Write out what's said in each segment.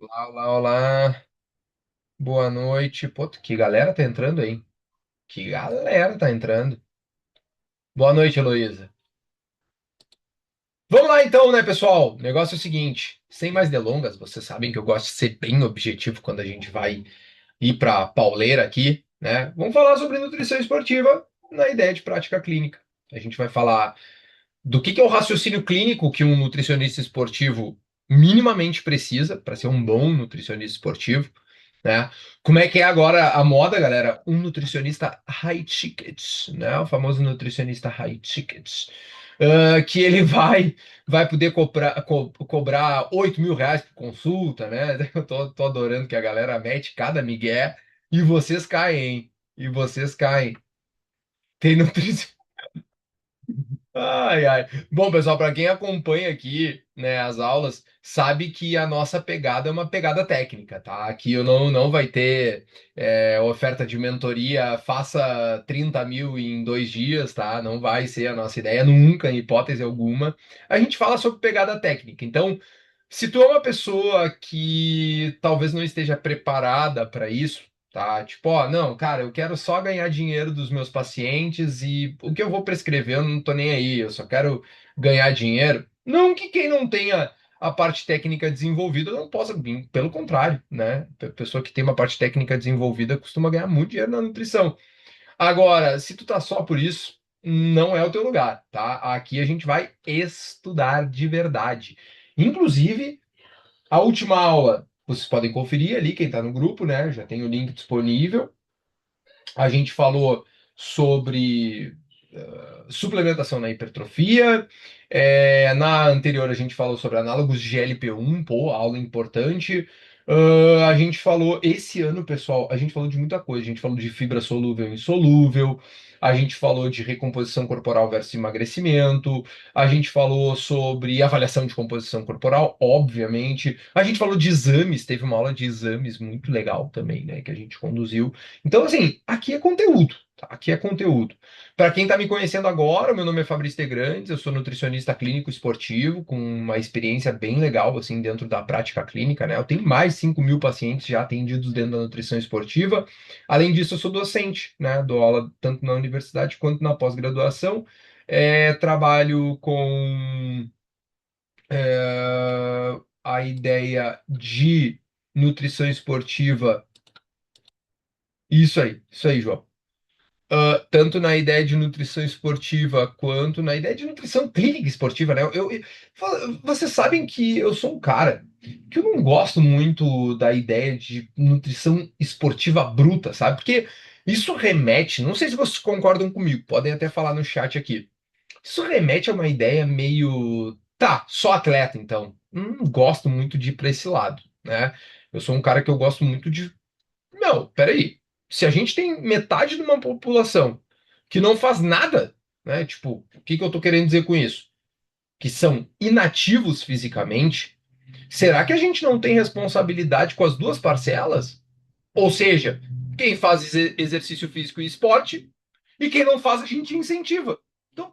Olá, olá, olá. Boa noite. Pô, que galera tá entrando aí? Que galera tá entrando. Boa noite, Heloísa. Vamos lá então, né, pessoal? O negócio é o seguinte, sem mais delongas, vocês sabem que eu gosto de ser bem objetivo quando a gente vai ir pra pauleira aqui, né? Vamos falar sobre nutrição esportiva na ideia de prática clínica. A gente vai falar do que é o raciocínio clínico que um nutricionista esportivo minimamente precisa para ser um bom nutricionista esportivo, né? Como é que é agora a moda, galera? Um nutricionista high ticket, né? O famoso nutricionista high ticket. Que ele vai poder cobrar R$ 8.000 por consulta, né? Eu tô adorando que a galera mete cada migué e vocês caem, hein? E vocês caem. Tem nutricionista. Ai, ai. Bom, pessoal, para quem acompanha aqui, né, as aulas, sabe que a nossa pegada é uma pegada técnica, tá? Aqui eu não vai ter oferta de mentoria, faça 30 mil em 2 dias, tá? Não vai ser a nossa ideia, nunca, em hipótese alguma. A gente fala sobre pegada técnica. Então, se tu é uma pessoa que talvez não esteja preparada para isso, tá? Tipo, ó, não, cara, eu quero só ganhar dinheiro dos meus pacientes e o que eu vou prescrever eu não tô nem aí, eu só quero ganhar dinheiro. Não que quem não tenha a parte técnica desenvolvida não possa vir, pelo contrário, né? A pessoa que tem uma parte técnica desenvolvida costuma ganhar muito dinheiro na nutrição. Agora, se tu tá só por isso, não é o teu lugar, tá? Aqui a gente vai estudar de verdade. Inclusive, a última aula, vocês podem conferir ali, quem está no grupo, né? Já tem o link disponível. A gente falou sobre suplementação na hipertrofia. Na anterior, a gente falou sobre análogos de GLP-1, pô, aula importante. A gente falou, esse ano, pessoal, a gente falou de muita coisa. A gente falou de fibra solúvel e insolúvel. A gente falou de recomposição corporal versus emagrecimento. A gente falou sobre avaliação de composição corporal, obviamente. A gente falou de exames, teve uma aula de exames muito legal também, né, que a gente conduziu. Então, assim, aqui é conteúdo, tá? Aqui é conteúdo. Para quem está me conhecendo agora, meu nome é Fabrício de Grandes, eu sou nutricionista clínico esportivo, com uma experiência bem legal, assim, dentro da prática clínica, né? Eu tenho mais de 5 mil pacientes já atendidos dentro da nutrição esportiva. Além disso, eu sou docente, né? Dou aula tanto na universidade quanto na pós-graduação. Trabalho com a ideia de nutrição esportiva. Isso aí, João. Tanto na ideia de nutrição esportiva quanto na ideia de nutrição clínica esportiva, né? Vocês sabem que eu sou um cara que eu não gosto muito da ideia de nutrição esportiva bruta, sabe? Porque isso remete, não sei se vocês concordam comigo, podem até falar no chat aqui. Isso remete a uma ideia meio, tá, só atleta então. Não gosto muito de ir para esse lado, né? Eu sou um cara que eu gosto muito de não, peraí. Se a gente tem metade de uma população que não faz nada, né? Tipo, o que que eu tô querendo dizer com isso? Que são inativos fisicamente, será que a gente não tem responsabilidade com as duas parcelas? Ou seja, quem faz exercício físico e esporte e quem não faz a gente incentiva. Então,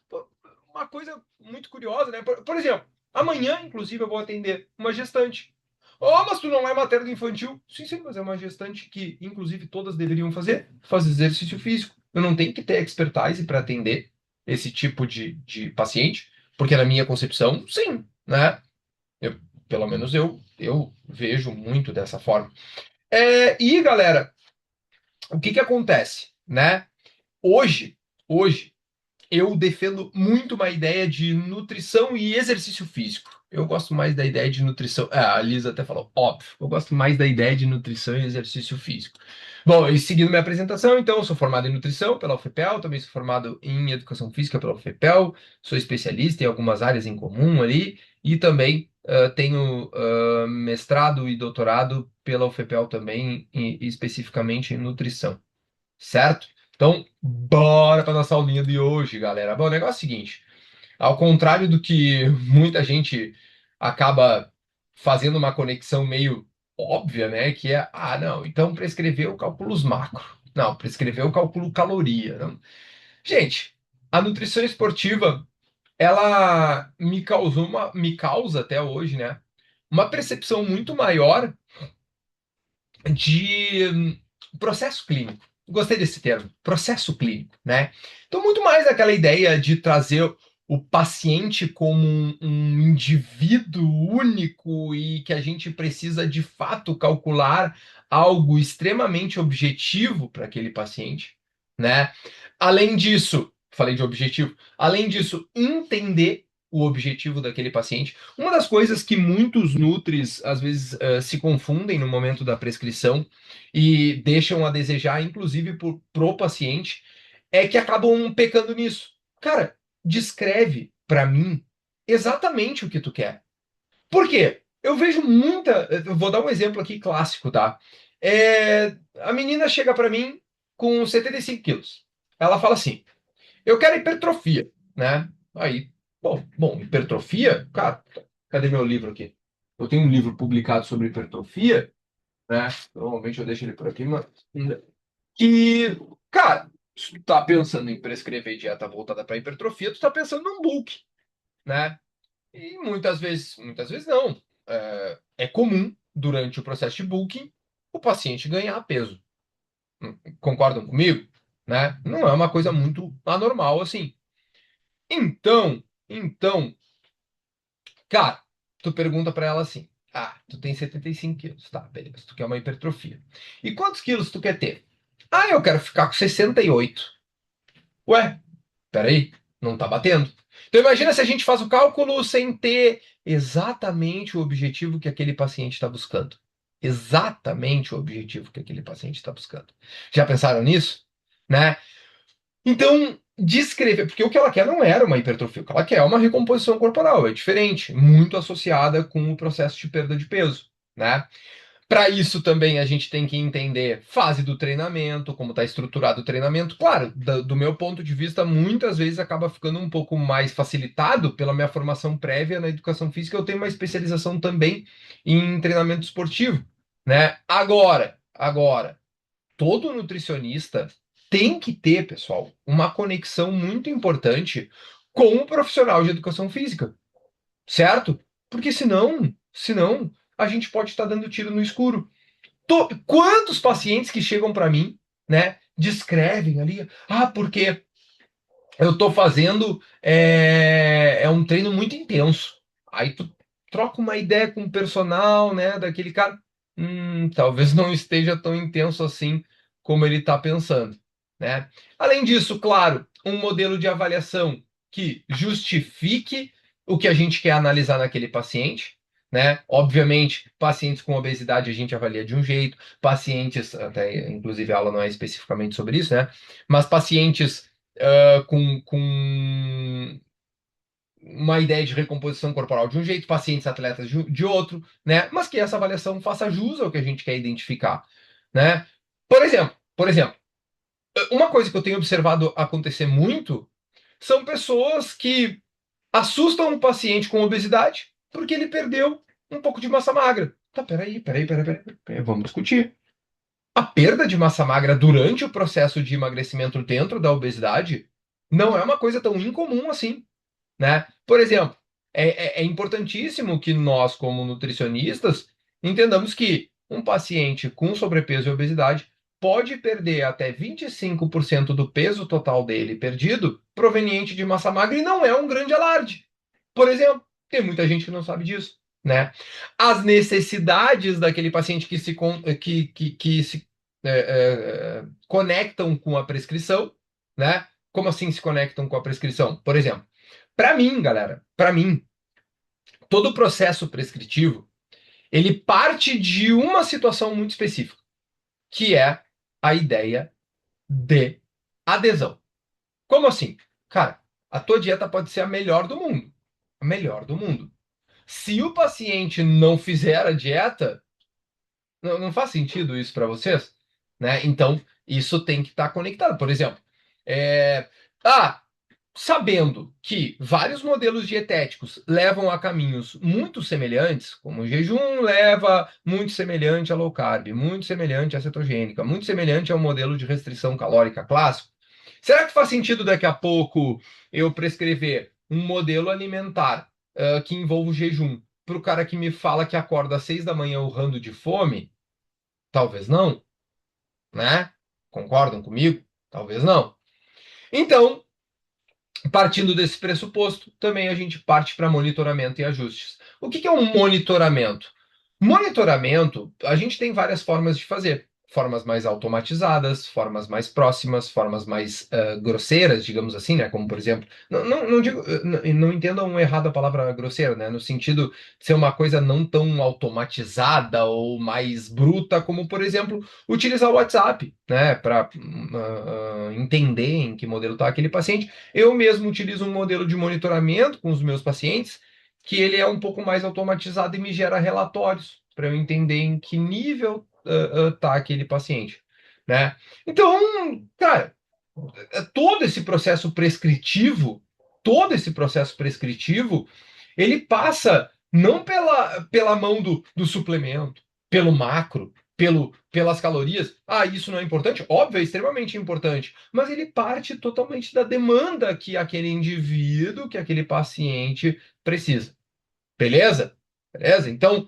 pô, uma coisa muito curiosa, né? Por exemplo, amanhã, inclusive, eu vou atender uma gestante. Oh, mas tu não é materno infantil? Sim, sim, mas é uma gestante que, inclusive, todas deveriam fazer exercício físico. Eu não tenho que ter expertise para atender esse tipo de paciente, porque na minha concepção, sim, né? Eu, pelo menos eu vejo muito dessa forma. E, galera, o que que acontece, né? Hoje, hoje, eu defendo muito uma ideia de nutrição e exercício físico. Eu gosto mais da ideia de nutrição. A Lisa até falou, óbvio, eu gosto mais da ideia de nutrição e exercício físico. Bom, e seguindo minha apresentação, então, eu sou formado em nutrição pela UFPEL, também sou formado em educação física pela UFPEL, sou especialista em algumas áreas em comum ali, e também tenho mestrado e doutorado pela UFPEL também, especificamente em nutrição, certo? Então, bora para nossa aulinha de hoje, galera. Bom, o negócio é o seguinte, ao contrário do que muita gente acaba fazendo uma conexão meio óbvia, né, que é, não, então prescrever o cálculos macro. Não, prescrever o cálculo caloria. Não. Gente, a nutrição esportiva, ela me causa até hoje, né, uma percepção muito maior de processo clínico. Gostei desse termo, processo clínico, né? Então, muito mais aquela ideia de trazer o paciente como um indivíduo único e que a gente precisa de fato calcular algo extremamente objetivo para aquele paciente, né? Além disso, falei de objetivo, além disso, entender o objetivo daquele paciente. Uma das coisas que muitos nutris às vezes se confundem no momento da prescrição e deixam a desejar, inclusive pro paciente, é que acabam pecando nisso. Cara, descreve para mim exatamente o que tu quer. Por quê? Eu vejo muita. Eu vou dar um exemplo aqui clássico, tá? A menina chega para mim com 75 quilos. Ela fala assim: eu quero hipertrofia, né? Aí, bom, hipertrofia, cara, cadê meu livro aqui? Eu tenho um livro publicado sobre hipertrofia, né? Normalmente eu deixo ele por aqui, mas que, cara, se tu tá pensando em prescrever dieta voltada para hipertrofia, tu tá pensando num bulk, né? E muitas vezes não. É comum durante o processo de bulking o paciente ganhar peso. Concordam comigo? Né? Não é uma coisa muito anormal assim. Então, cara, tu pergunta pra ela assim: ah, tu tem 75 quilos, tá, beleza, tu quer uma hipertrofia. E quantos quilos tu quer ter? Ah, eu quero ficar com 68. Ué, peraí, não tá batendo. Então imagina se a gente faz o cálculo sem ter exatamente o objetivo que aquele paciente está buscando. Exatamente o objetivo que aquele paciente está buscando. Já pensaram nisso? Né? Então, descrever, porque o que ela quer não era uma hipertrofia, o que ela quer é uma recomposição corporal, é diferente, muito associada com o processo de perda de peso, né? Para isso também a gente tem que entender fase do treinamento, como está estruturado o treinamento. Claro, do meu ponto de vista, muitas vezes acaba ficando um pouco mais facilitado pela minha formação prévia na educação física. Eu tenho uma especialização também em treinamento esportivo, né? Agora, todo nutricionista tem que ter, pessoal, uma conexão muito importante com o profissional de educação física, certo? Porque senão a gente pode estar dando tiro no escuro. Quantos pacientes que chegam para mim, né, descrevem ali, ah, porque eu tô fazendo um treino muito intenso. Aí tu troca uma ideia com o personal, né, daquele cara, talvez não esteja tão intenso assim como ele está pensando, né? Além disso, claro, um modelo de avaliação que justifique o que a gente quer analisar naquele paciente, né? Obviamente, pacientes com obesidade a gente avalia de um jeito, pacientes, até inclusive a aula não é especificamente sobre isso, né? Mas pacientes com uma ideia de recomposição corporal de um jeito, pacientes atletas de outro, né? Mas que essa avaliação faça jus ao que a gente quer identificar, né? Por exemplo, uma coisa que eu tenho observado acontecer muito são pessoas que assustam um paciente com obesidade porque ele perdeu um pouco de massa magra. Tá, peraí, vamos discutir. A perda de massa magra durante o processo de emagrecimento dentro da obesidade não é uma coisa tão incomum assim, né? Por exemplo, é importantíssimo que nós, como nutricionistas, entendamos que um paciente com sobrepeso e obesidade pode perder até 25% do peso total dele perdido proveniente de massa magra e não é um grande alarde. Por exemplo, tem muita gente que não sabe disso, né? As necessidades daquele paciente que se conectam com a prescrição, né? Como assim se conectam com a prescrição? Por exemplo, para mim, galera, para mim, todo o processo prescritivo, ele parte de uma situação muito específica, que é a ideia de adesão. Como assim? Cara, a tua dieta pode ser a melhor do mundo. A melhor do mundo. Se o paciente não fizer a dieta, não faz sentido isso para vocês, né? Então, isso tem que estar conectado. Por exemplo, é... ah, sabendo que vários modelos dietéticos levam a caminhos muito semelhantes, como o jejum leva muito semelhante a low carb, muito semelhante à cetogênica, muito semelhante ao modelo de restrição calórica clássico, será que faz sentido daqui a pouco eu prescrever um modelo alimentar que envolva o jejum para o cara que me fala que acorda às 6 da manhã urrando de fome? Talvez não, né? Concordam comigo? Talvez não. Então, partindo desse pressuposto, também a gente parte para monitoramento e ajustes. O que é um monitoramento? Monitoramento, a gente tem várias formas de fazer. Formas mais automatizadas, formas mais próximas, formas mais grosseiras, digamos assim, né? Como, por exemplo, não digo, não entendam errado a palavra grosseira, né? No sentido de ser uma coisa não tão automatizada ou mais bruta, como, por exemplo, utilizar o WhatsApp, né? Para entender em que modelo está aquele paciente. Eu mesmo utilizo um modelo de monitoramento com os meus pacientes, que ele é um pouco mais automatizado e me gera relatórios para eu entender em que nível tá aquele paciente, né? Então, cara, todo esse processo prescritivo, todo esse processo prescritivo, ele passa não pela mão do suplemento, pelo macro, pelas calorias. Ah, isso não é importante? Óbvio, é extremamente importante, mas ele parte totalmente da demanda que aquele indivíduo, que aquele paciente precisa. Beleza? Beleza? Então,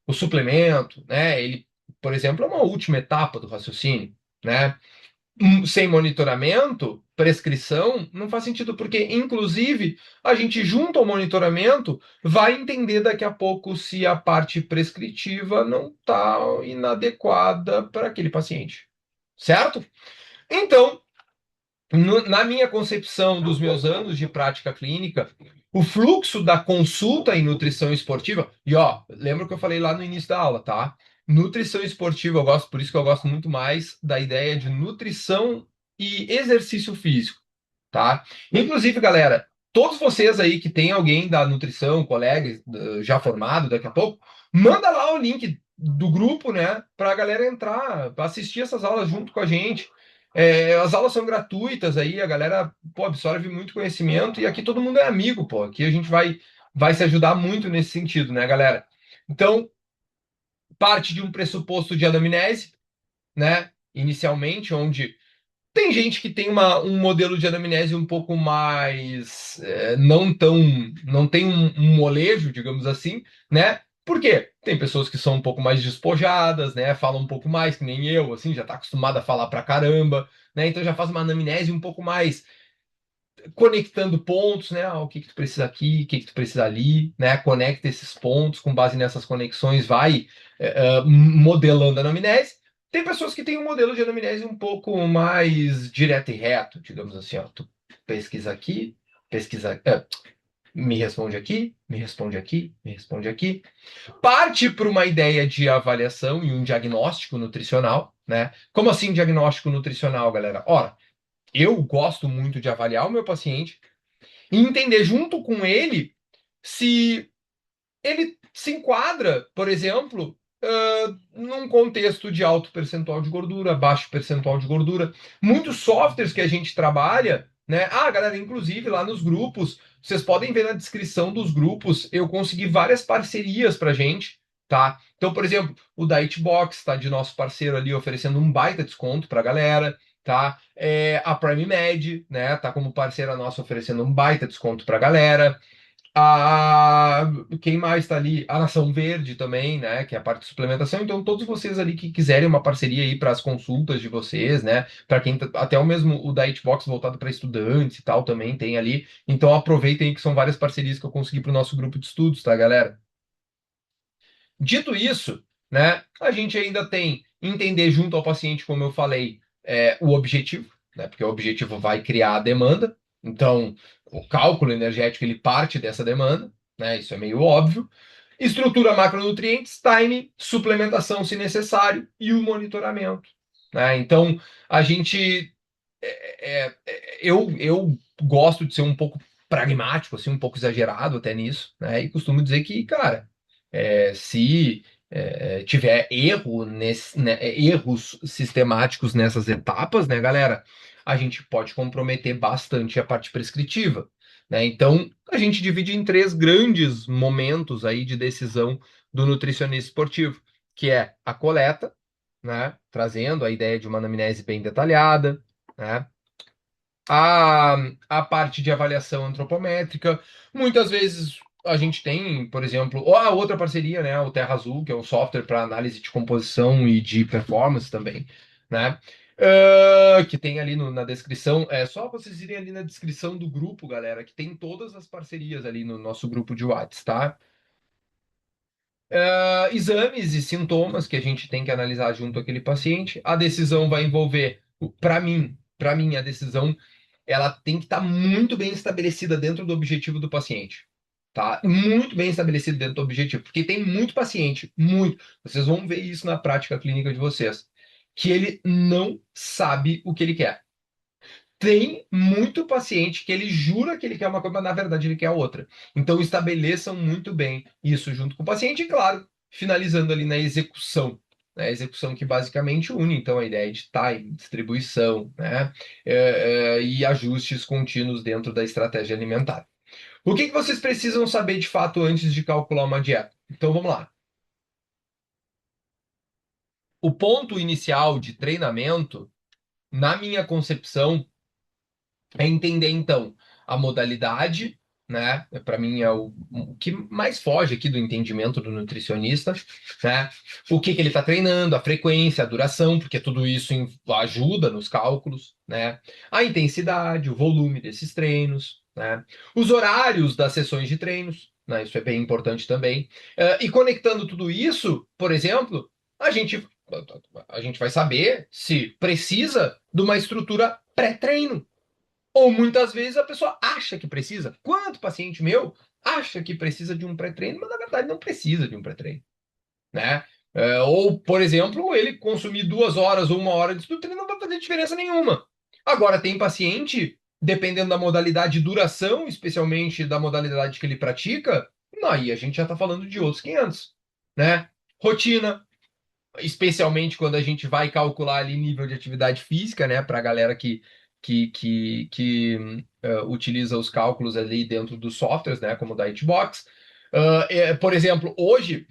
o suplemento, né? Ele, por exemplo, é uma última etapa do raciocínio, né? Sem monitoramento, prescrição, não faz sentido, porque, inclusive, a gente, junto ao monitoramento, vai entender daqui a pouco se a parte prescritiva não está inadequada para aquele paciente. Certo? Então, na minha concepção dos meus anos de prática clínica, o fluxo da consulta em nutrição esportiva, e ó, lembra que eu falei lá no início da aula, tá? Nutrição esportiva, eu gosto, por isso que eu gosto muito mais da ideia de nutrição e exercício físico, tá? Inclusive, galera, todos vocês aí que tem alguém da nutrição, colega já formado daqui a pouco, manda lá o link do grupo, né, para a galera entrar, para assistir essas aulas junto com a gente. As aulas são gratuitas aí, a galera, pô, absorve muito conhecimento e aqui todo mundo é amigo, pô. Aqui a gente vai se ajudar muito nesse sentido, né, galera? Então, parte de um pressuposto de anamnese, né, inicialmente, onde tem gente que tem um modelo de anamnese um pouco mais não tem um molejo, digamos assim, né? Por quê? Tem pessoas que são um pouco mais despojadas, né? Falam um pouco mais, que nem eu, assim, já tá acostumado a falar pra caramba, né? Então já faz uma anamnese um pouco mais conectando pontos, né? O que que tu precisa aqui, o que que tu precisa ali, né? Conecta esses pontos, com base nessas conexões, vai modelando a anamnese. Tem pessoas que têm um modelo de anamnese um pouco mais direto e reto, digamos assim, ó. Tu pesquisa aqui, pesquisa, me responde aqui, me responde aqui, me responde aqui. Parte para uma ideia de avaliação e um diagnóstico nutricional, né? Como assim diagnóstico nutricional, galera? Ora, eu gosto muito de avaliar o meu paciente e entender junto com ele se ele se enquadra, por exemplo, num contexto de alto percentual de gordura, baixo percentual de gordura. Muitos softwares que a gente trabalha, né? Ah, galera, inclusive lá nos grupos, vocês podem ver na descrição dos grupos, eu consegui várias parcerias pra gente, tá? Então, por exemplo, o Dietbox tá de nosso parceiro ali oferecendo um baita desconto pra galera, tá? A Prime Med, né, tá como parceira nossa oferecendo um baita desconto pra galera. Quem mais está ali? A Nação Verde também, né? Que é a parte de suplementação. Então, todos vocês ali que quiserem uma parceria aí para as consultas de vocês, né? Para quem até o mesmo o Dietbox voltado para estudantes e tal também tem ali. Então, aproveitem aí que são várias parcerias que eu consegui para o nosso grupo de estudos, tá, galera? Dito isso, né? A gente ainda tem entender junto ao paciente, como eu falei, o objetivo, né? Porque o objetivo vai criar a demanda. Então, o cálculo energético ele parte dessa demanda, né? Isso é meio óbvio. Estrutura macronutrientes, time, suplementação se necessário e o monitoramento, né? Então, a gente eu gosto de ser um pouco pragmático, assim, um pouco exagerado até nisso, né? E costumo dizer que, cara, se tiver erros sistemáticos nessas etapas, né, galera, a gente pode comprometer bastante a parte prescritiva, né? Então, a gente divide em três grandes momentos aí de decisão do nutricionista esportivo, que é a coleta, né, trazendo a ideia de uma anamnese bem detalhada, né? A, a parte de avaliação antropométrica, muitas vezes a gente tem, por exemplo, ou a outra parceria, né, o Terra Azul, que é um software para análise de composição e de performance também, né? Que tem ali na descrição, é só vocês irem ali na descrição do grupo, galera, que tem todas as parcerias ali no nosso grupo de Whats, tá? Exames e sintomas que a gente tem que analisar junto àquele paciente. A decisão vai envolver, para mim, a decisão ela tem que estar muito bem estabelecida dentro do objetivo do paciente, tá? Muito bem estabelecido dentro do objetivo, porque tem muito paciente, muito. Vocês vão ver isso na prática clínica de vocês, que ele não sabe o que ele quer. Tem muito paciente que ele jura que ele quer uma coisa, mas na verdade ele quer outra. Então estabeleçam muito bem isso junto com o paciente, e claro, finalizando ali na execução. Né? A execução que basicamente une então a ideia de time, distribuição, né? E ajustes contínuos dentro da estratégia alimentar. O que que vocês precisam saber de fato antes de calcular uma dieta? Então vamos lá. O ponto inicial de treinamento, na minha concepção, é entender então a modalidade, né? Para mim é o que mais foge aqui do entendimento do nutricionista, né? O que que ele está treinando, a frequência, a duração, porque tudo isso ajuda nos cálculos, né? A intensidade, o volume desses treinos, né? Os horários das sessões de treinos, né? Isso é bem importante também. E conectando tudo isso, por exemplo, a gente a gente vai saber se precisa de uma estrutura pré-treino. Ou muitas vezes a pessoa acha que precisa. Quanto paciente meu acha que precisa de um pré-treino, mas na verdade não precisa de um pré-treino, né? Ou, por exemplo, ele consumir 2 horas ou 1 hora de estudo treino não vai fazer diferença nenhuma. Agora, tem paciente, dependendo da modalidade e duração, especialmente da modalidade que ele pratica, aí a gente já está falando de outros 500, né? Rotina, especialmente quando a gente vai calcular ali nível de atividade física, né, para a galera que utiliza os cálculos ali dentro dos softwares, né, como o Dietbox. Por exemplo, hoje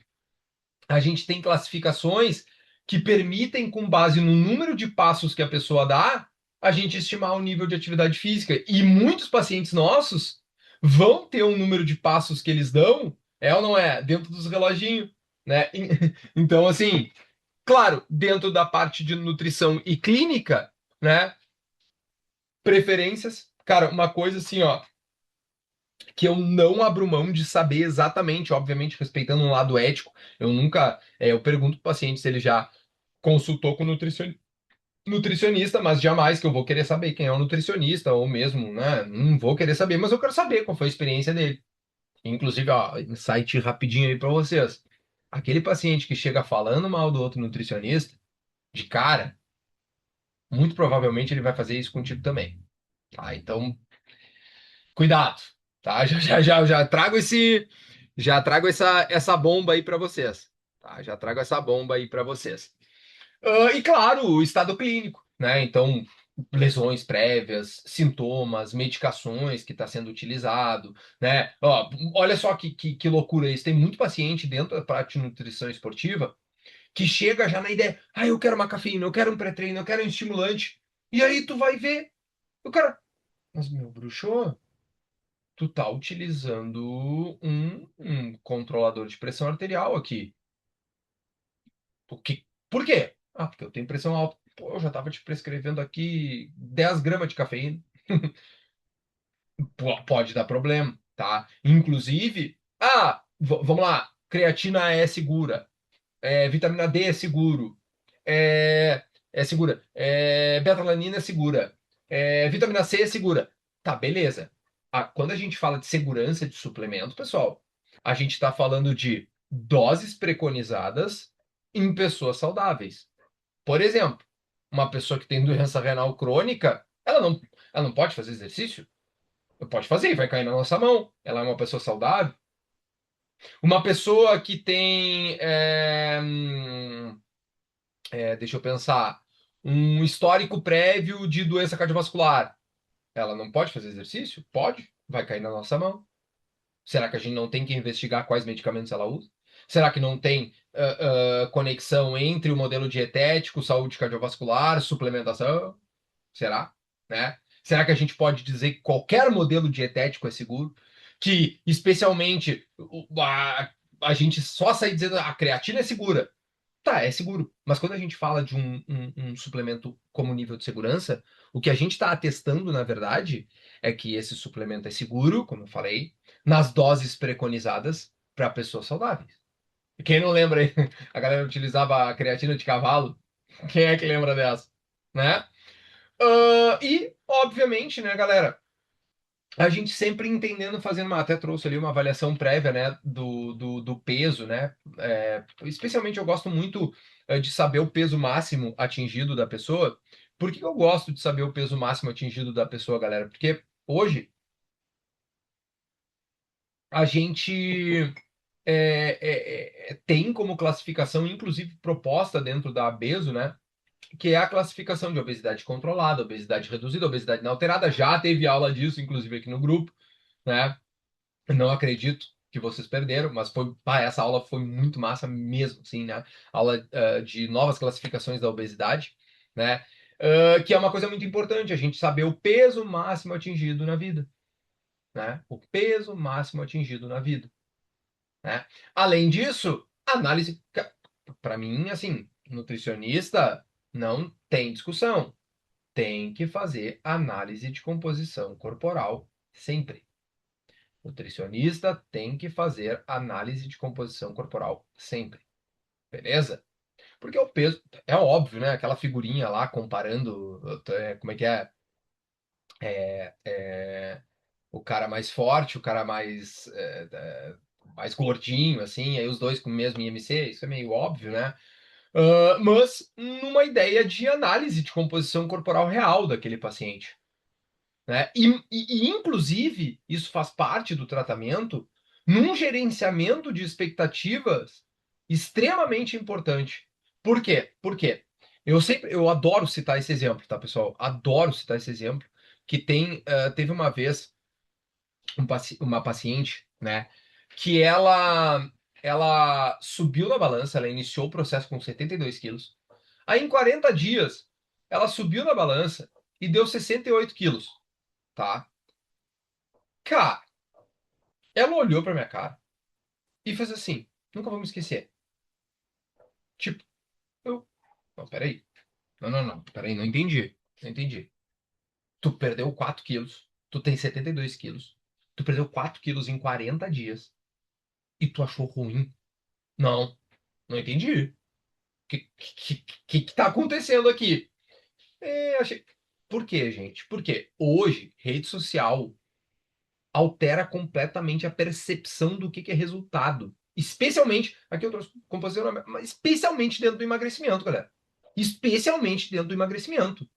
a gente tem classificações que permitem, com base no número de passos que a pessoa dá, a gente estimar o nível de atividade física. E muitos pacientes nossos vão ter um número de passos que eles dão, é ou não é, dentro dos reloginhos, né? Então, assim, claro, dentro da parte de nutrição e clínica, né? Preferências. Cara, uma coisa assim, ó, que eu não abro mão de saber exatamente, obviamente, respeitando um lado ético. Eu nunca, eu pergunto pro paciente se ele já consultou com nutricionista, mas jamais que eu vou querer saber quem é o nutricionista, ou mesmo, né? Não vou querer saber, mas eu quero saber qual foi a experiência dele. Inclusive, ó, insight rapidinho aí para vocês. Aquele paciente que chega falando mal do outro nutricionista, de cara, muito provavelmente ele vai fazer isso contigo também. Tá? Então, cuidado, tá? Já trago essa bomba aí para vocês, tá? Já trago essa bomba aí para vocês. E claro, o estado clínico, né? Então, lesões prévias, sintomas, medicações que está sendo utilizado, né? Ó, olha só que loucura isso. Tem muito paciente dentro da prática de nutrição esportiva que chega já na ideia, eu quero uma cafeína, eu quero um pré-treino, eu quero um estimulante. E aí tu vai ver, o cara, mas meu bruxo, tu tá utilizando um controlador de pressão arterial aqui. Por quê? Porque eu tenho pressão alta. Pô, eu já tava te prescrevendo aqui 10 gramas de cafeína. Pode dar problema, tá? Inclusive, vamos lá, creatina é segura, vitamina D é seguro, é segura, beta-alanina é segura, vitamina C é segura. Tá, beleza. Quando a gente fala de segurança de suplemento, pessoal, a gente está falando de doses preconizadas em pessoas saudáveis. Por exemplo, uma pessoa que tem doença renal crônica, ela não pode fazer exercício? Pode fazer, vai cair na nossa mão. Ela é uma pessoa saudável. Uma pessoa que tem, deixa eu pensar, um histórico prévio de doença cardiovascular, ela não pode fazer exercício? Pode, vai cair na nossa mão. Será que a gente não tem que investigar quais medicamentos ela usa? Será que não tem conexão entre o modelo dietético, saúde cardiovascular, suplementação? Será? Né? Será que a gente pode dizer que qualquer modelo dietético é seguro? que especialmente a gente só sai dizendo a creatina é segura. Tá, é seguro. Mas quando a gente fala de um suplemento como nível de segurança, o que a gente está atestando, na verdade, é que esse suplemento é seguro, como eu falei, nas doses preconizadas para pessoas saudáveis. Quem não lembra aí? A galera utilizava a creatina de cavalo. Quem é que lembra dessa? Né? E, obviamente, né, galera? A gente sempre entendendo, fazendo uma, até trouxe ali uma avaliação prévia, né, do peso, né, especialmente eu gosto muito de saber o peso máximo atingido da pessoa. Por que que eu gosto de saber o peso máximo atingido da pessoa, galera? Porque hoje a gente tem como classificação, inclusive proposta dentro da ABESO, né, que é a classificação de obesidade controlada, obesidade reduzida, obesidade inalterada. Já teve aula disso, inclusive aqui no grupo, né? Não acredito que vocês perderam, mas essa aula foi muito massa mesmo, assim, né? Aula de novas classificações da obesidade, né? Que é uma coisa muito importante, a gente saber o peso máximo atingido na vida, né? O peso máximo atingido na vida, né? Além disso, análise, para mim, assim, nutricionista não tem discussão, tem que fazer análise de composição corporal sempre. Nutricionista tem que fazer análise de composição corporal sempre, beleza? Porque o peso, é óbvio, né? Aquela figurinha lá comparando, como é que é? O cara mais forte, o cara mais gordinho, assim, aí os dois com o mesmo IMC, isso é meio óbvio, né? Mas numa ideia de análise de composição corporal real daquele paciente, né? Inclusive, isso faz parte do tratamento num gerenciamento de expectativas extremamente importante. Por quê? Porque eu adoro citar esse exemplo, tá, pessoal? Adoro citar esse exemplo, que teve uma vez uma paciente, né, que ela subiu na balança, ela iniciou o processo com 72 quilos. Aí, em 40 dias, ela subiu na balança e deu 68 quilos, tá? Cara, ela olhou pra minha cara e fez assim, nunca vou me esquecer. Tipo, eu, não, peraí. Não, não, não, peraí, não entendi. Não entendi. Tu perdeu 4 quilos, tu tem 72 quilos, tu perdeu 4 quilos em 40 dias e tu achou ruim? Não, não entendi. O que tá acontecendo aqui? Achei. Por quê, gente? Porque hoje, rede social altera completamente a percepção do que é resultado. Especialmente, aqui eu trouxe composição, mas especialmente dentro do emagrecimento, galera. Especialmente dentro do emagrecimento.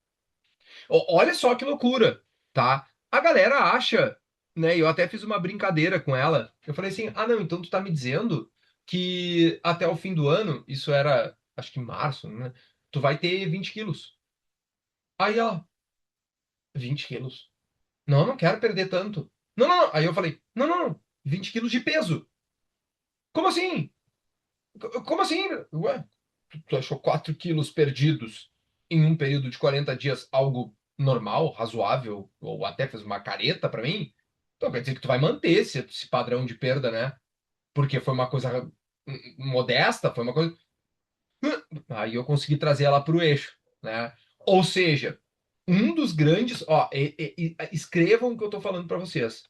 Olha só que loucura, tá? A galera acha, né? Eu até fiz uma brincadeira com ela. Eu falei assim: ah, não, então tu tá me dizendo que até o fim do ano, isso era, acho que março, né? Tu vai ter 20 quilos. Aí ela, 20 quilos? Não, eu não quero perder tanto. Não, não, não. Aí eu falei: não, não, não. 20 quilos de peso. Como assim? Como assim? Ué, tu achou 4 quilos perdidos em um período de 40 dias algo normal, razoável, ou até fez uma careta pra mim? Então quer dizer que tu vai manter esse padrão de perda, né? Porque foi uma coisa modesta, foi uma coisa. Aí eu consegui trazer ela pro eixo, né? Ou seja, um dos grandes. Ó, escrevam o que eu tô falando pra vocês.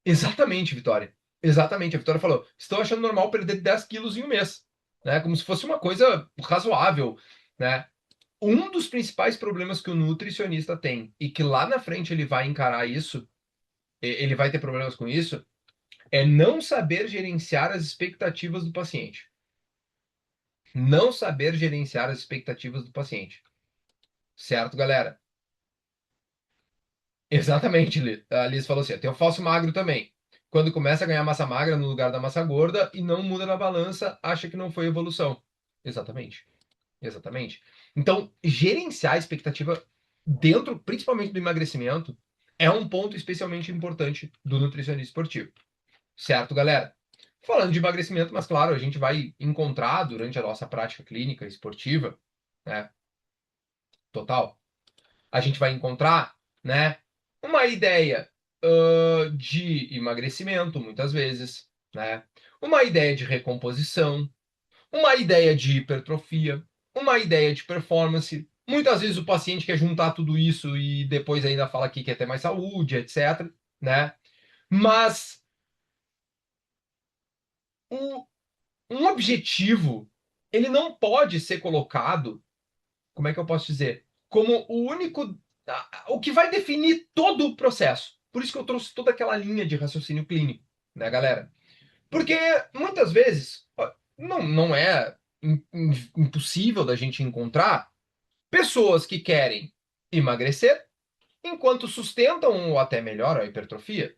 Exatamente, Vitória. Exatamente. A Vitória falou: estão achando normal perder 10 quilos em um mês, né? Como se fosse uma coisa razoável, né? Um dos principais problemas que o nutricionista tem e que lá na frente ele vai encarar isso, ele vai ter problemas com isso, é não saber gerenciar as expectativas do paciente. Não saber gerenciar as expectativas do paciente. Certo, galera? Exatamente, a Liz falou assim: tem o falso magro também. Quando começa a ganhar massa magra no lugar da massa gorda e não muda na balança, acha que não foi evolução. Exatamente. Exatamente. Então, gerenciar a expectativa dentro, principalmente do emagrecimento, é um ponto especialmente importante do nutricionista esportivo. Certo, galera? Falando de emagrecimento, mas claro, a gente vai encontrar durante a nossa prática clínica esportiva, né? Total. A gente vai encontrar, né? Uma ideia. de emagrecimento, muitas vezes, né? Uma ideia de recomposição, uma ideia de hipertrofia, uma ideia de performance. Muitas vezes o paciente quer juntar tudo isso e depois ainda fala que quer ter mais saúde, etc, né? Mas um, um objetivo, ele não pode ser colocado, como é que eu posso dizer, como o único, o que vai definir todo o processo. Por isso que eu trouxe toda aquela linha de raciocínio clínico, né, galera? Porque muitas vezes não é impossível da gente encontrar pessoas que querem emagrecer enquanto sustentam ou até melhoram a hipertrofia.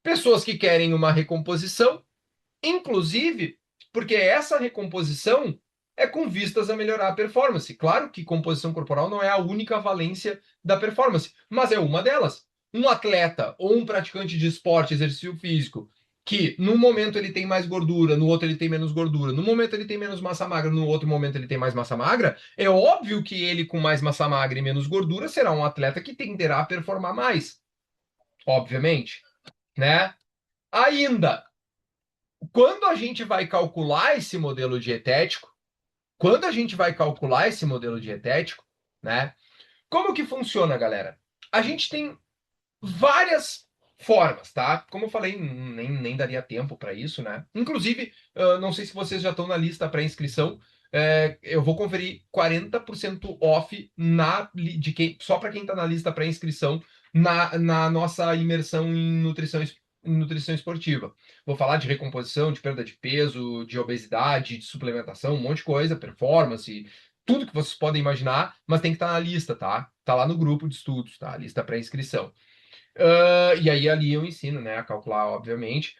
Pessoas que querem uma recomposição, inclusive porque essa recomposição é com vistas a melhorar a performance. Claro que composição corporal não é a única valência da performance, mas é uma delas. Um atleta ou um praticante de esporte, exercício físico, que num momento ele tem mais gordura, no outro ele tem menos gordura, no momento ele tem menos massa magra, no outro momento ele tem mais massa magra, é óbvio que ele com mais massa magra e menos gordura será um atleta que tenderá a performar mais, obviamente, né? Ainda, quando a gente vai calcular esse modelo dietético, quando a gente vai calcular esse modelo dietético, né? Como que funciona, galera? A gente tem várias formas, tá? Como eu falei, nem daria tempo para isso, né? Inclusive, não sei se vocês já estão na lista para inscrição. Eu vou conferir 40% off de quem, só para quem está na lista para inscrição na nossa imersão em nutrição esportiva. Vou falar de recomposição, de perda de peso, de obesidade, de suplementação, um monte de coisa, performance, tudo que vocês podem imaginar, mas tem que estar na lista, tá? Tá lá no grupo de estudos, tá? A lista pré-inscrição. E aí ali eu ensino, né, a calcular, obviamente,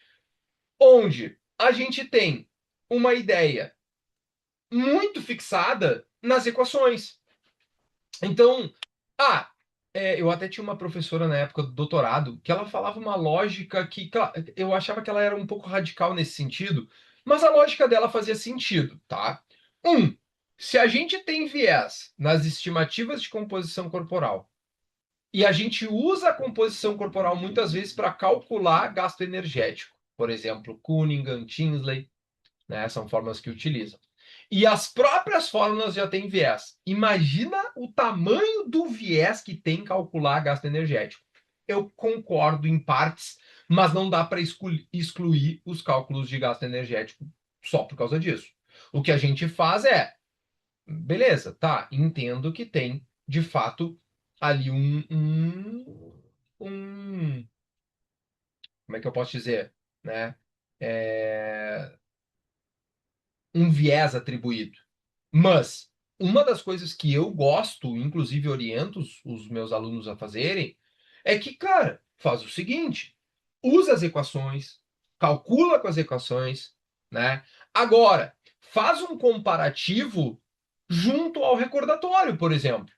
onde a gente tem uma ideia muito fixada nas equações. Então, ah, eu até tinha uma professora na época do doutorado que ela falava uma lógica que, claro, eu achava que ela era um pouco radical nesse sentido, mas a lógica dela fazia sentido, tá? Se a gente tem viés nas estimativas de composição corporal e a gente usa a composição corporal muitas vezes para calcular gasto energético. Por exemplo, Cunningham, Tinsley, né, são fórmulas que utilizam. E as próprias fórmulas já têm viés. Imagina o tamanho do viés que tem calcular gasto energético. Eu concordo em partes, mas não dá para excluir os cálculos de gasto energético só por causa disso. O que a gente faz é, beleza, tá, entendo que tem, de fato, ali um como é que eu posso dizer, né? É, um viés atribuído. Mas uma das coisas que eu gosto, inclusive oriento os meus alunos a fazerem, é que, cara, faz o seguinte: usa as equações, calcula com as equações, né? Agora, faz um comparativo junto ao recordatório, por exemplo.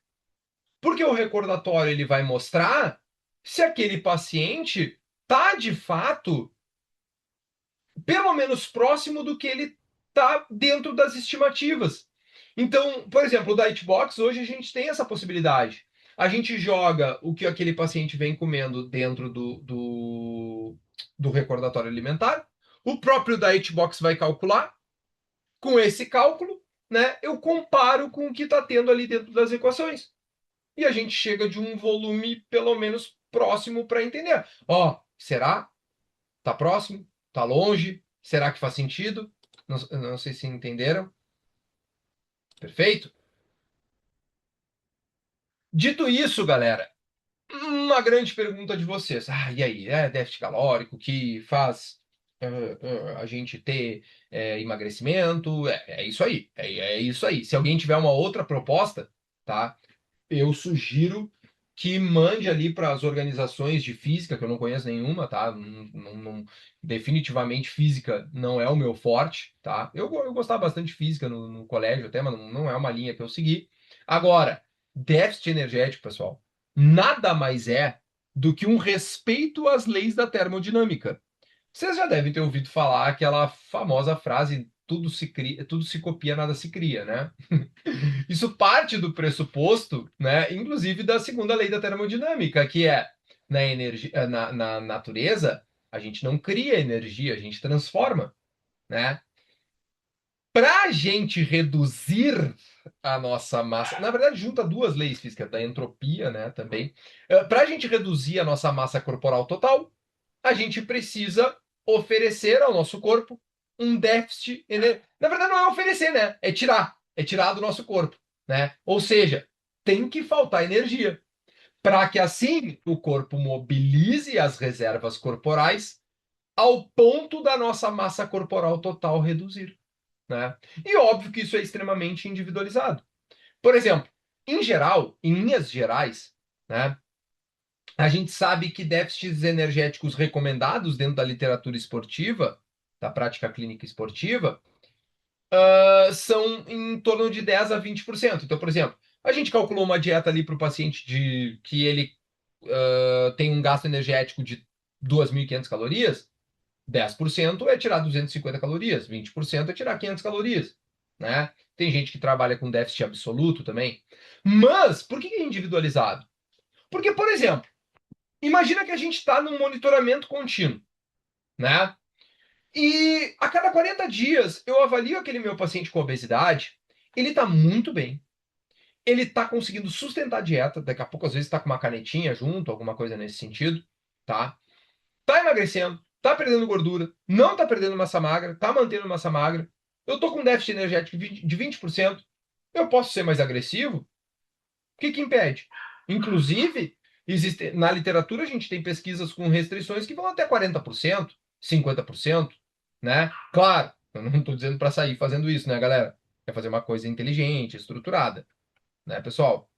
Porque o recordatório ele vai mostrar se aquele paciente está de fato pelo menos próximo do que ele está dentro das estimativas. Então, por exemplo, o Dietbox, hoje a gente tem essa possibilidade. A gente joga o que aquele paciente vem comendo dentro do recordatório alimentar. O próprio Dietbox vai calcular. Com esse cálculo, né, eu comparo com o que está tendo ali dentro das equações. E a gente chega de um volume pelo menos próximo para entender. Ó, será? Tá próximo? Tá longe? Será que faz sentido? Não sei se entenderam. Perfeito? Dito isso, galera, uma grande pergunta de vocês. E aí? É déficit calórico que faz a gente ter emagrecimento? É isso aí. É isso aí. Se alguém tiver uma outra proposta, tá? Eu sugiro que mande ali para as organizações de física, que eu não conheço nenhuma, tá? Definitivamente física não é o meu forte, tá? Eu gostava bastante de física no colégio até, mas não é uma linha que eu segui. Agora, déficit energético, pessoal, nada mais é do que um respeito às leis da termodinâmica. Vocês já devem ter ouvido falar aquela famosa frase: tudo se cria, tudo se copia, nada se cria, né? Isso parte do pressuposto, né, inclusive da segunda lei da termodinâmica, que é na energia, na natureza, a gente não cria energia, a gente transforma, né? Para a gente reduzir a nossa massa, na verdade, junta duas leis físicas da entropia, né, também. Para a gente reduzir a nossa massa corporal total, a gente precisa oferecer ao nosso corpo um déficit. Na verdade, não é oferecer, né? É tirar do nosso corpo, né? Ou seja, tem que faltar energia para que assim o corpo mobilize as reservas corporais ao ponto da nossa massa corporal total reduzir, né? E óbvio que isso é extremamente individualizado. Por exemplo, em geral, em linhas gerais, né, a gente sabe que déficits energéticos recomendados dentro da literatura esportiva, da prática clínica esportiva, são em torno de 10 a 20%. Então, por exemplo, a gente calculou uma dieta ali para o paciente de que ele tem um gasto energético de 2.500 calorias, 10% é tirar 250 calorias, 20% é tirar 500 calorias, né? Tem gente que trabalha com déficit absoluto também. Mas, por que é individualizado? Porque, por exemplo, imagina que a gente está num monitoramento contínuo, né? E a cada 40 dias eu avalio aquele meu paciente com obesidade, ele está muito bem, ele está conseguindo sustentar a dieta, daqui a pouco às vezes está com uma canetinha junto, alguma coisa nesse sentido, tá? Tá emagrecendo, tá perdendo gordura, não tá perdendo massa magra, tá mantendo massa magra. Eu tô com déficit energético de 20%. Eu posso ser mais agressivo? O que que impede? Inclusive, existe, na literatura a gente tem pesquisas com restrições que vão até 40%, 50%, né? Claro, eu não estou dizendo para sair fazendo isso, né, galera? É fazer uma coisa inteligente, estruturada, né, pessoal?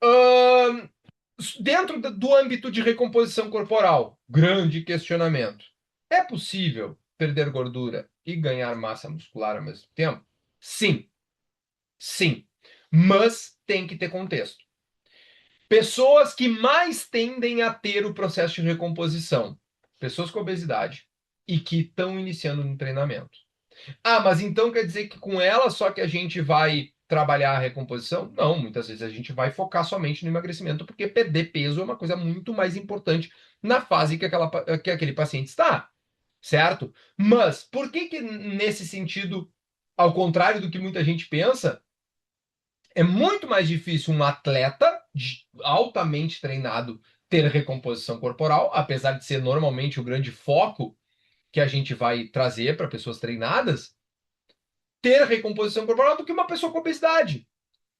Ahn, Dentro do âmbito de recomposição corporal, grande questionamento. É possível perder gordura e ganhar massa muscular ao mesmo tempo? Sim, sim. Mas tem que ter contexto. Pessoas que mais tendem a ter o processo de recomposição, pessoas com obesidade e que estão iniciando no treinamento. Ah, mas então quer dizer que com ela só que a gente vai trabalhar a recomposição? Não, muitas vezes a gente vai focar somente no emagrecimento, porque perder peso é uma coisa muito mais importante na fase que aquele paciente está, certo? Mas por que que nesse sentido, ao contrário do que muita gente pensa, é muito mais difícil um atleta altamente treinado ter recomposição corporal, apesar de ser normalmente o grande foco que a gente vai trazer para pessoas treinadas, ter recomposição corporal do que uma pessoa com obesidade.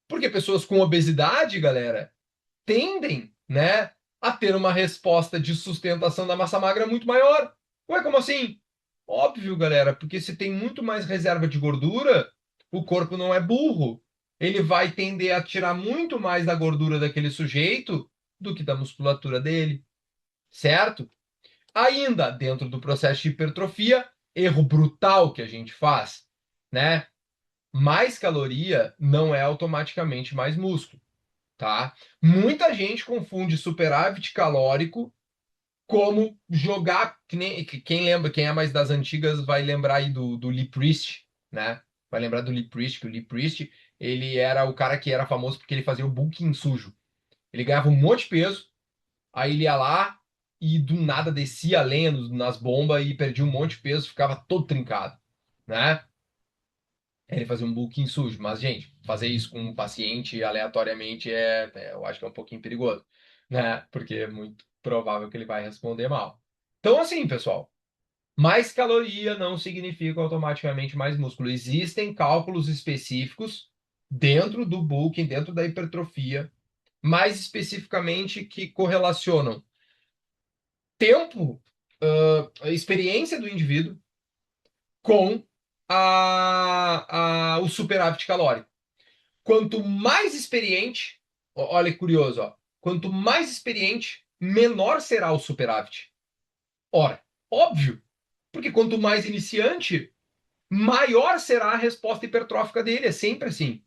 Porque pessoas com obesidade, galera, tendem, né, a ter uma resposta de sustentação da massa magra muito maior. Ué, como assim? Óbvio, galera, porque se tem muito mais reserva de gordura, o corpo não é burro. Ele vai tender a tirar muito mais da gordura daquele sujeito do que da musculatura dele, certo? Ainda dentro do processo de hipertrofia, erro brutal que a gente faz, né? Mais caloria não é automaticamente mais músculo, tá? Muita gente confunde superávit calórico como jogar, quem lembra, quem é mais das antigas vai lembrar aí do Lee Priest, né? Vai lembrar do Lee Priest, que o Lee Priest, ele era o cara que era famoso porque ele fazia o bulking sujo. Ele ganhava um monte de peso, aí ele ia lá e do nada descia a lenha nas bombas e perdia um monte de peso, ficava todo trincado, né? Ele fazia um bulking sujo, mas, gente, fazer isso com um paciente aleatoriamente eu acho que é um pouquinho perigoso, né? Porque é muito provável que ele vai responder mal. Então, assim, pessoal, mais caloria não significa automaticamente mais músculo. Existem cálculos específicos dentro do bulking, dentro da hipertrofia, mais especificamente que correlacionam tempo, a experiência do indivíduo com o superávit calórico. Quanto mais experiente, olha que curioso, ó, quanto mais experiente, menor será o superávit. Ora, óbvio, porque quanto mais iniciante, maior será a resposta hipertrófica dele, é sempre assim,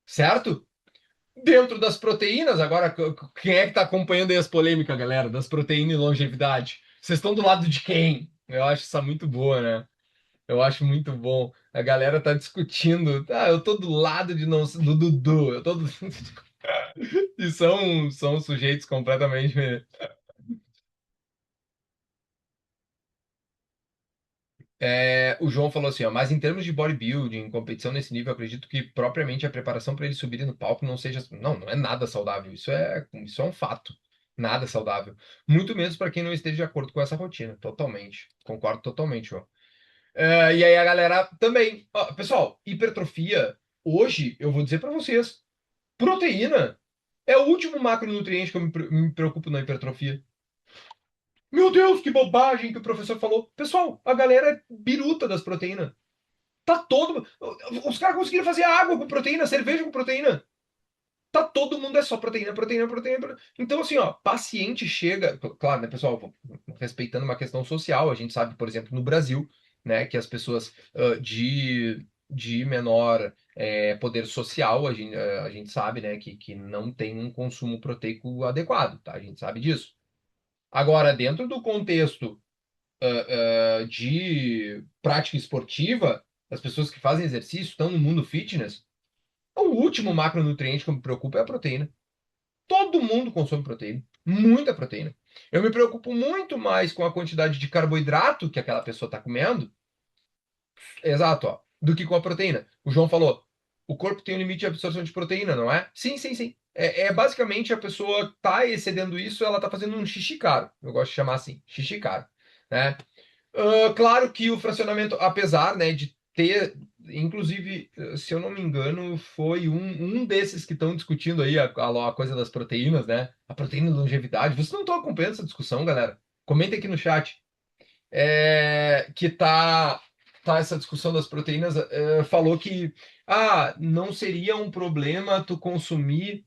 certo? Dentro das proteínas, agora, quem é que está acompanhando aí as polêmicas, galera, das proteínas e longevidade? Vocês estão do lado de quem? Eu acho isso muito boa, né? Eu acho muito bom. A galera tá discutindo. Ah, eu tô do lado de não, do Dudu. Eu tô do... E são sujeitos completamente. O João falou assim, ó, mas em termos de bodybuilding, competição nesse nível, eu acredito que propriamente a preparação para eles subirem no palco não seja, não é nada saudável. Isso é um fato. Nada saudável. Muito menos para quem não esteja de acordo com essa rotina. Totalmente. Concordo totalmente, João. E aí a galera também. Ó, pessoal, hipertrofia, hoje eu vou dizer para vocês, proteína é o último macronutriente que eu me preocupo na hipertrofia. Meu Deus, que bobagem que o professor falou. Pessoal, a galera é biruta das proteínas. Tá todo. Os caras conseguiram fazer água com proteína, cerveja com proteína. Tá todo mundo é só proteína, proteína, proteína. Então, assim, ó, paciente chega. Claro, né, pessoal, respeitando uma questão social, a gente sabe, por exemplo, no Brasil, né, que as pessoas de menor poder social, a gente sabe, né, que não tem um consumo proteico adequado, tá? A gente sabe disso. Agora, dentro do contexto de prática esportiva, as pessoas que fazem exercício estão no mundo fitness, o último macronutriente que eu me preocupo é a proteína. Todo mundo consome proteína, muita proteína. Eu me preocupo muito mais com a quantidade de carboidrato que aquela pessoa está comendo, exato, ó, do que com a proteína. O João falou, o corpo tem um limite de absorção de proteína, não é? Sim, sim, sim. Basicamente a pessoa está excedendo isso, ela está fazendo um xixi caro. Eu gosto de chamar assim, xixi caro, né? Claro que o fracionamento, apesar, né, de ter, inclusive, se eu não me engano, foi um desses que estão discutindo aí a coisa das proteínas, né? A proteína de longevidade. Vocês não estão acompanhando essa discussão, galera? Comenta aqui no chat. Que tá essa discussão das proteínas, falou que não seria um problema tu consumir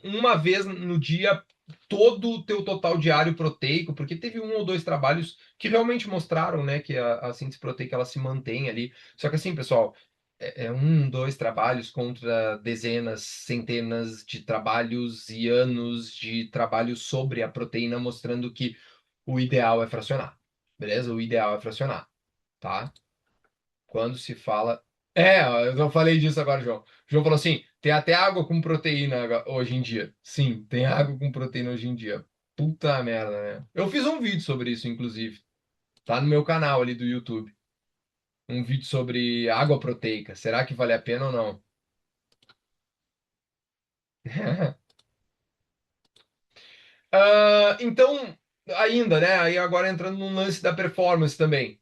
uma vez no dia todo o teu total diário proteico, porque teve um ou dois trabalhos que realmente mostraram, né, que a síntese proteica ela se mantém ali. Só que assim, pessoal, dois trabalhos contra dezenas, centenas de trabalhos e anos de trabalho sobre a proteína, mostrando que o ideal é fracionar, beleza? O ideal é fracionar, tá? Quando se fala. Eu não falei disso agora, João. O João falou assim: tem até água com proteína hoje em dia. Sim, tem água com proteína hoje em dia. Puta merda, né? Eu fiz um vídeo sobre isso, inclusive. Tá no meu canal ali do YouTube. Um vídeo sobre água proteica. Será que vale a pena ou não? Então, ainda, né? Aí agora entrando no lance da performance também.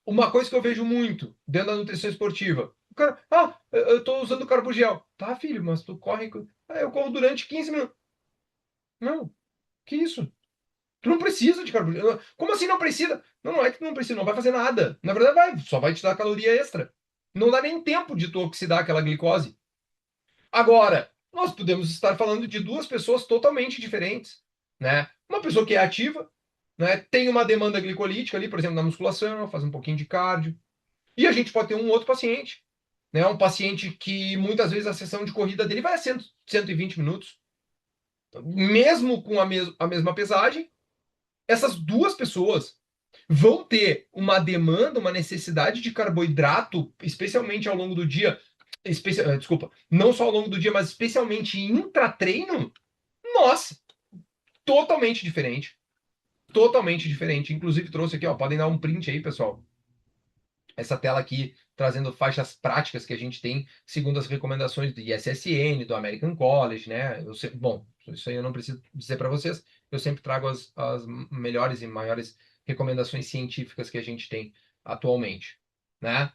Uma coisa que eu vejo muito dentro da nutrição esportiva. O cara, eu tô usando carbogel. Tá, filho, mas tu corre. Eu corro durante 15 minutos. Não, que isso? Tu não precisa de carbogel. Como assim não precisa? Não, não é que tu não precisa, não vai fazer nada. Na verdade, só vai te dar caloria extra. Não dá nem tempo de tu oxidar aquela glicose. Agora, nós podemos estar falando de duas pessoas totalmente diferentes, né? Uma pessoa que é ativa, né, tem uma demanda glicolítica ali, por exemplo, na musculação, faz um pouquinho de cardio. E a gente pode ter um outro paciente, né? Um paciente que muitas vezes a sessão de corrida dele vai a 120 minutos. Mesmo com a mesma pesagem, essas duas pessoas vão ter uma demanda, uma necessidade de carboidrato, especialmente ao longo do dia, desculpa, não só ao longo do dia, mas especialmente intra-treino, nossa, totalmente diferente. Totalmente diferente. Inclusive trouxe aqui, ó, podem dar um print aí, pessoal. Essa tela aqui trazendo faixas práticas que a gente tem segundo as recomendações do ISSN, do American College, né? Bom, isso aí eu não preciso dizer para vocês, eu sempre trago as melhores e maiores recomendações científicas que a gente tem atualmente, né?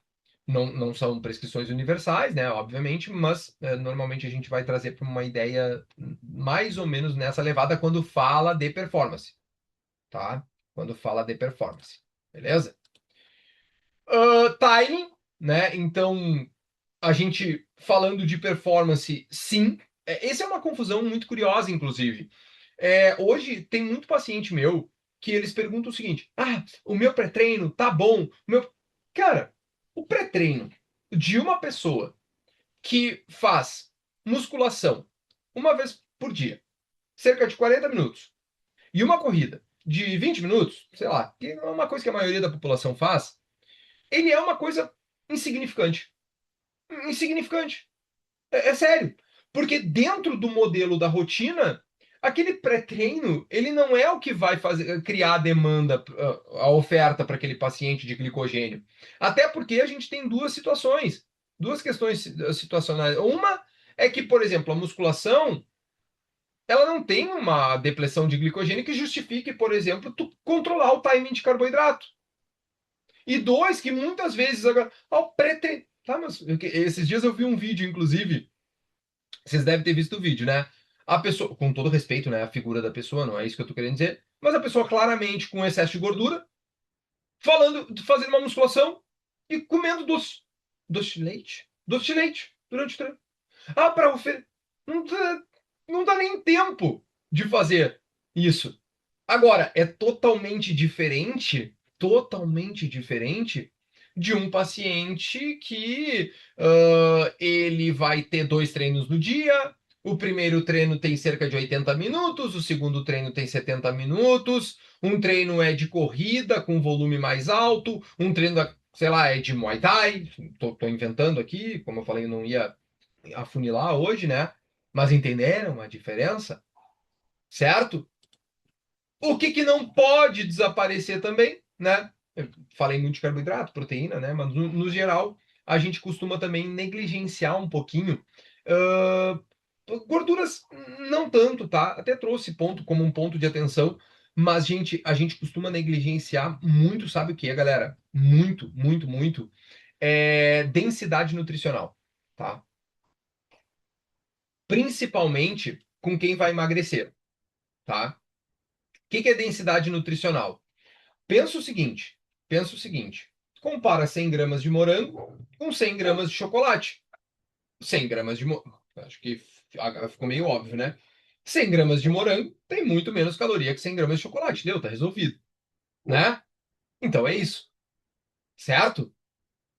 Não são prescrições universais, né? Obviamente, mas normalmente a gente vai trazer para uma ideia mais ou menos nessa levada quando fala de performance, tá? Quando fala de performance, beleza? Timing, né? Então, a gente falando de performance, sim. Essa é uma confusão muito curiosa, inclusive. Hoje tem muito paciente meu que eles perguntam o seguinte: o meu pré-treino tá bom? Cara, o pré-treino de uma pessoa que faz musculação uma vez por dia, cerca de 40 minutos, e uma corrida de 20 minutos, sei lá, que é uma coisa que a maioria da população faz, ele é uma coisa insignificante. Insignificante. É sério. Porque dentro do modelo da rotina, aquele pré-treino, ele não é o que vai fazer criar a demanda, a oferta para aquele paciente de glicogênio. Até porque a gente tem duas situações, duas questões situacionais. Uma é que, por exemplo, a musculação, ela não tem uma depressão de glicogênio que justifique, por exemplo, tu controlar o timing de carboidrato. E dois, que muitas vezes agora, o pré-treino, tá, mas esses dias eu vi um vídeo, inclusive, vocês devem ter visto o vídeo, né? A pessoa, com todo respeito, né? A figura da pessoa, não é isso que eu tô querendo dizer. Mas a pessoa claramente com excesso de gordura, fazendo uma musculação e comendo doce. Doce de leite. Doce de leite durante o treino. Ah, para oferecer. Não, não dá nem tempo de fazer isso. Agora, é totalmente diferente de um paciente que ele vai ter dois treinos no dia. O primeiro treino tem cerca de 80 minutos, o segundo treino tem 70 minutos, um treino é de corrida com volume mais alto, um treino, sei lá, é de Muay Thai, tô inventando aqui, como eu falei, eu não ia afunilar hoje, né? Mas entenderam a diferença, certo? O que que não pode desaparecer também, né? Eu falei muito de carboidrato, proteína, né? Mas no geral, a gente costuma também negligenciar um pouquinho. ah, Gorduras, não tanto, tá? Até trouxe ponto como um ponto de atenção, mas a gente costuma negligenciar muito, sabe o que é, galera? Muito, muito, muito. Densidade nutricional, tá? Principalmente com quem vai emagrecer, tá? O que que é densidade nutricional? Pensa o seguinte, pensa o seguinte. Compara 100 gramas de morango com 100 gramas de chocolate. 100 gramas de morango. Acho que agora ficou meio óbvio, né? 100 gramas de morango tem muito menos caloria que 100 gramas de chocolate. Deu, tá resolvido, né? Então é isso, certo?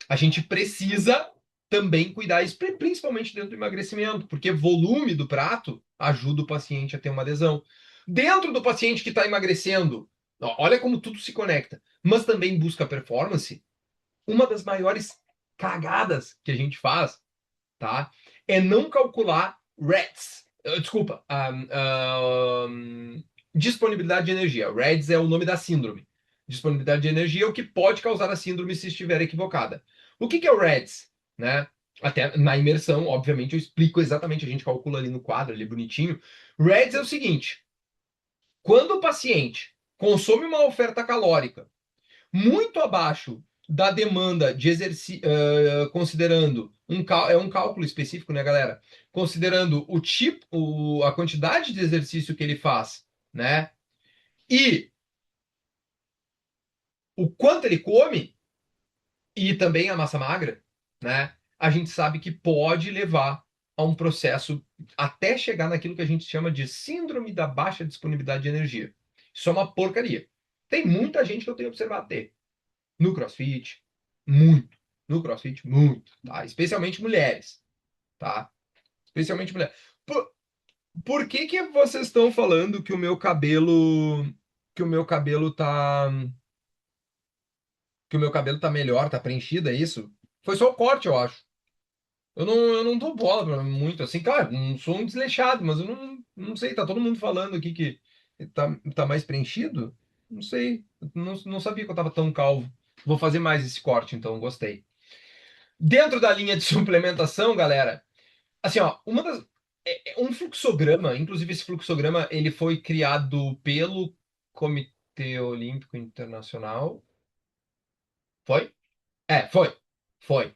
A gente precisa também cuidar, principalmente dentro do emagrecimento, porque volume do prato ajuda o paciente a ter uma adesão. Dentro do paciente que está emagrecendo, olha como tudo se conecta, mas também busca performance. Uma das maiores cagadas que a gente faz, tá? É não calcular REDS. Desculpa, disponibilidade de energia. REDS é o nome da síndrome. Disponibilidade de energia é o que pode causar a síndrome se estiver equivocada. O que que é o REDS? Né? Até na imersão, obviamente, eu explico exatamente, a gente calcula ali no quadro, ali bonitinho. REDS é o seguinte: quando o paciente consome uma oferta calórica muito abaixo da demanda de exercício, considerando é um cálculo específico, né, galera? Considerando o tipo, a quantidade de exercício que ele faz, né? E o quanto ele come, e também a massa magra, né? A gente sabe que pode levar a um processo até chegar naquilo que a gente chama de síndrome da baixa disponibilidade de energia. Isso é uma porcaria. Tem muita gente que eu tenho observado ter. No CrossFit, muito. No CrossFit, muito, tá? Especialmente mulheres, tá? Especialmente mulheres. Por que que vocês estão falando que o meu cabelo tá melhor, tá preenchido, é isso? Foi só o corte, eu acho. Eu não dou bola muito assim, claro, não sou um desleixado, mas eu não sei, tá todo mundo falando aqui que tá mais preenchido? Não sei, não sabia que eu tava tão calvo. Vou fazer mais esse corte, então, gostei. Dentro da linha de suplementação, galera, assim, ó, um fluxograma, inclusive esse fluxograma, ele foi criado pelo Comitê Olímpico Internacional. Foi? Foi.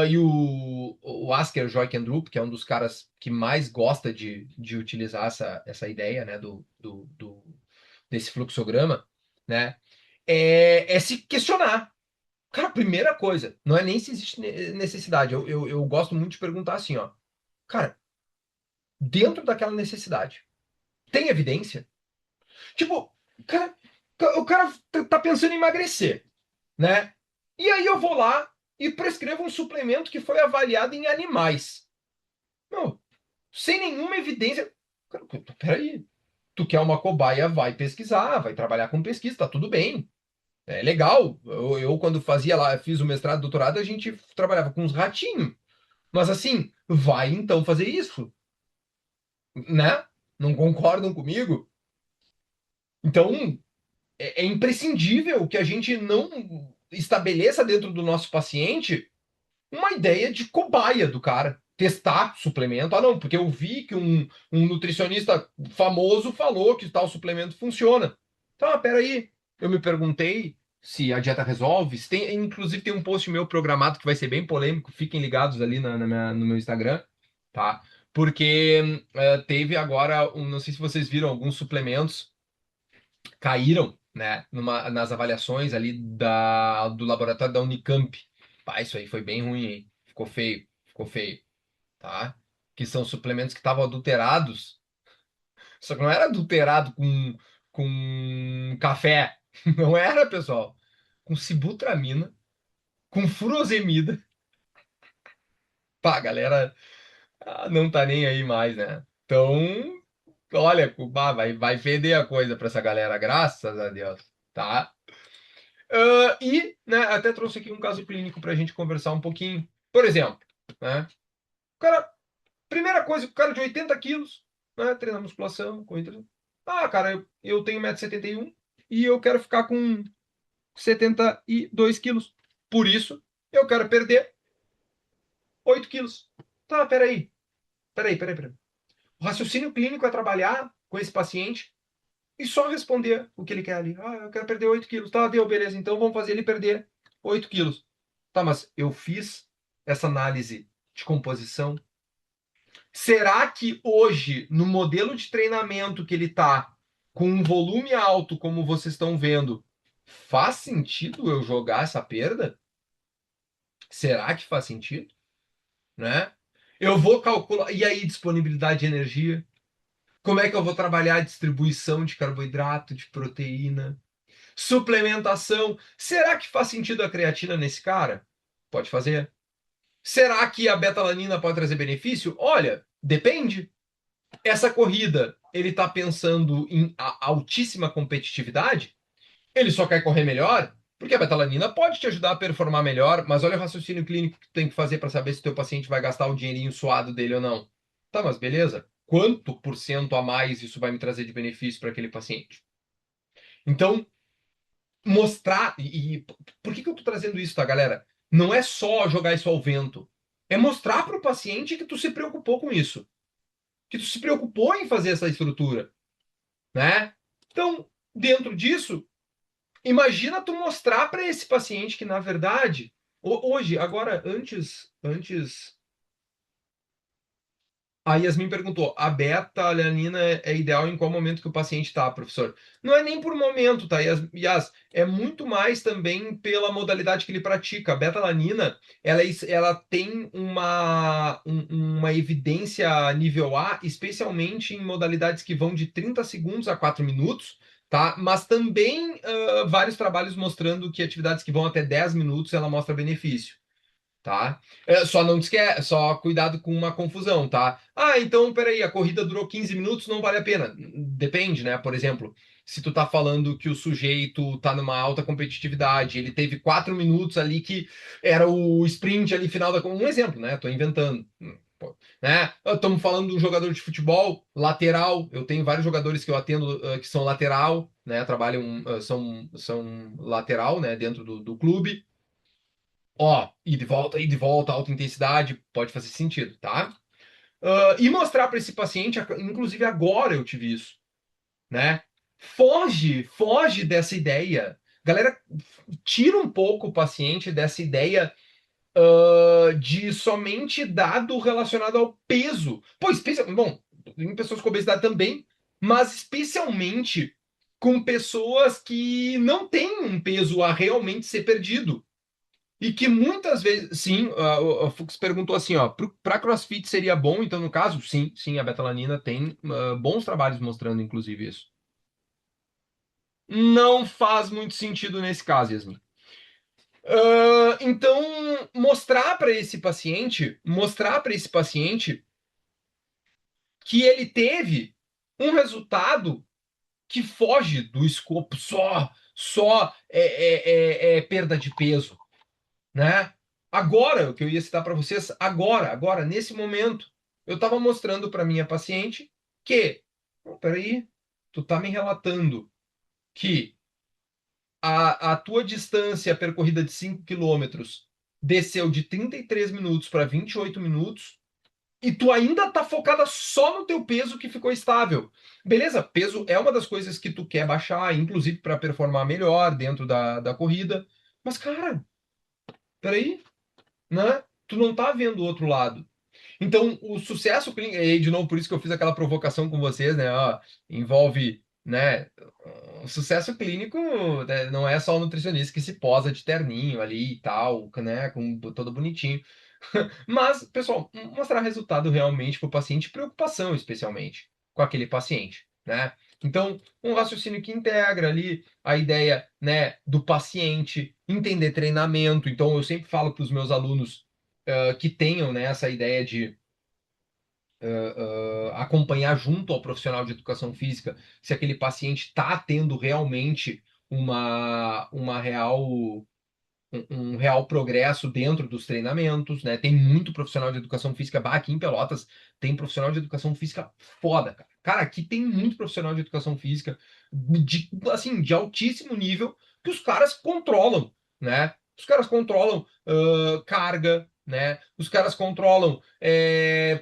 E o Asker Joikendrup, que é um dos caras que mais gosta de utilizar essa ideia, né, desse fluxograma, né, é se questionar. Cara, primeira coisa, não é nem se existe necessidade. Eu gosto muito de perguntar assim, ó. Cara, dentro daquela necessidade, tem evidência? Tipo, cara, o cara tá pensando em emagrecer, né? E aí eu vou lá e prescrevo um suplemento que foi avaliado em animais. Não, sem nenhuma evidência. Cara, peraí. Tu quer uma cobaia, vai pesquisar, vai trabalhar com pesquisa, tá tudo bem. É legal. Eu quando fazia lá, fiz o mestrado, doutorado, a gente trabalhava com uns ratinhos. Mas assim, vai então fazer isso, né? Não concordam comigo? Então, é imprescindível que a gente não estabeleça dentro do nosso paciente uma ideia de cobaia do cara. Testar suplemento. Ah, não, porque eu vi que um nutricionista famoso falou que tal suplemento funciona. Tá, peraí. Eu me perguntei se a dieta resolve. Se tem, inclusive, tem um post meu programado que vai ser bem polêmico. Fiquem ligados ali no meu Instagram, tá? Porque teve agora, não sei se vocês viram, alguns suplementos caíram, né, nas avaliações ali do laboratório da Unicamp. Pá, isso aí foi bem ruim, hein? Ficou feio, tá? Que são suplementos que estavam adulterados, só que não era adulterado com café, não era, pessoal. Com sibutramina, com furosemida. Pá, a galera não tá nem aí mais, né? Então, olha, vai feder a coisa pra essa galera, graças a Deus, tá? E, né, até trouxe aqui um caso clínico para a gente conversar um pouquinho. Por exemplo, né, o cara, primeira coisa, o cara de 80 quilos, né, treina musculação, corrida. Ah, cara, eu tenho 1,71 m e eu quero ficar com 72 quilos. Por isso, eu quero perder 8 quilos. Tá, peraí. O raciocínio clínico é trabalhar com esse paciente e só responder o que ele quer ali. Ah, eu quero perder 8 quilos. Tá, deu, beleza. Então vamos fazer ele perder 8 quilos. Tá, mas eu fiz essa análise de composição. Será que hoje, no modelo de treinamento que ele tá, com um volume alto, como vocês estão vendo, faz sentido eu jogar essa perda? Será que faz sentido? Né? Eu vou calcular. E aí, disponibilidade de energia? Como é que eu vou trabalhar a distribuição de carboidrato, de proteína? Suplementação. Será que faz sentido a creatina nesse cara? Pode fazer. Será que a betalanina pode trazer benefício? Olha, depende. Essa corrida, ele está pensando em altíssima competitividade? Ele só quer correr melhor? Porque a betalanina pode te ajudar a performar melhor, mas olha o raciocínio clínico que tu tem que fazer para saber se o teu paciente vai gastar o dinheirinho suado dele ou não. Tá, mas beleza. Quanto por cento a mais isso vai me trazer de benefício para aquele paciente? Então, mostrar. E por que eu tô trazendo isso, tá, galera? Não é só jogar isso ao vento. É mostrar para o paciente que tu se preocupou com isso. Que tu se preocupou em fazer essa estrutura, né? Então, dentro disso, imagina tu mostrar para esse paciente que, na verdade, hoje, agora, antes a Yasmin perguntou: a beta-alanina é ideal em qual momento que o paciente está, professor? Não é nem por momento, tá, Yas? É muito mais também pela modalidade que ele pratica. A beta-alanina, ela tem uma evidência nível A, especialmente em modalidades que vão de 30 segundos a 4 minutos, tá? Mas também vários trabalhos mostrando que atividades que vão até 10 minutos ela mostra benefício. Tá? Só não esquece, só cuidado com uma confusão, tá? Ah, então, peraí, a corrida durou 15 minutos, não vale a pena. Depende, né? Por exemplo, se tu tá falando que o sujeito tá numa alta competitividade, ele teve 4 minutos ali que era o sprint ali final da... Um exemplo, né? Tô inventando. Pô, né? Estamos falando de um jogador de futebol, lateral. Eu tenho vários jogadores que eu atendo que são lateral, né? Trabalham, são lateral, né? Dentro do clube. Ó, e de volta, alta intensidade, pode fazer sentido, tá? E mostrar para esse paciente, inclusive agora eu tive isso, né? Foge dessa ideia. Galera, tira um pouco o paciente dessa ideia de somente dado relacionado ao peso. Pô, bom, em pessoas com obesidade também, mas especialmente com pessoas que não têm um peso a realmente ser perdido. E que muitas vezes, sim, a Fux perguntou assim, ó, para CrossFit seria bom, então no caso, sim, a betalanina tem bons trabalhos mostrando inclusive isso. Não faz muito sentido nesse caso, Yasmin. Então, mostrar para esse paciente que ele teve um resultado que foge do escopo só é perda de peso, né? Agora, o que eu ia citar para vocês, agora, nesse momento, eu estava mostrando para minha paciente que Não, peraí, tu tá me relatando que a tua distância percorrida de 5 quilômetros desceu de 33 minutos para 28 minutos e tu ainda tá focada só no teu peso que ficou estável. Beleza, peso é uma das coisas que tu quer baixar, inclusive para performar melhor dentro da corrida. Mas, cara, peraí, né? Tu não tá vendo o outro lado. Então, o sucesso clínico, e de novo, por isso que eu fiz aquela provocação com vocês, né? Ó, envolve, né? O sucesso clínico, né, não é só o nutricionista que se posa de terninho ali e tal, né? Com todo bonitinho. Mas, pessoal, mostrar resultado realmente para o paciente, preocupação especialmente com aquele paciente, né? Então, um raciocínio que integra ali a ideia, né, do paciente, entender treinamento. Então, eu sempre falo para os meus alunos que tenham, né, essa ideia de acompanhar junto ao profissional de educação física se aquele paciente está tendo realmente uma real um real progresso dentro dos treinamentos, né? Tem muito profissional de educação física, aqui em Pelotas tem profissional de educação física foda, cara. Cara, aqui tem muito profissional de educação física assim, de altíssimo nível que os caras controlam, né? Os caras controlam carga, né? Os caras controlam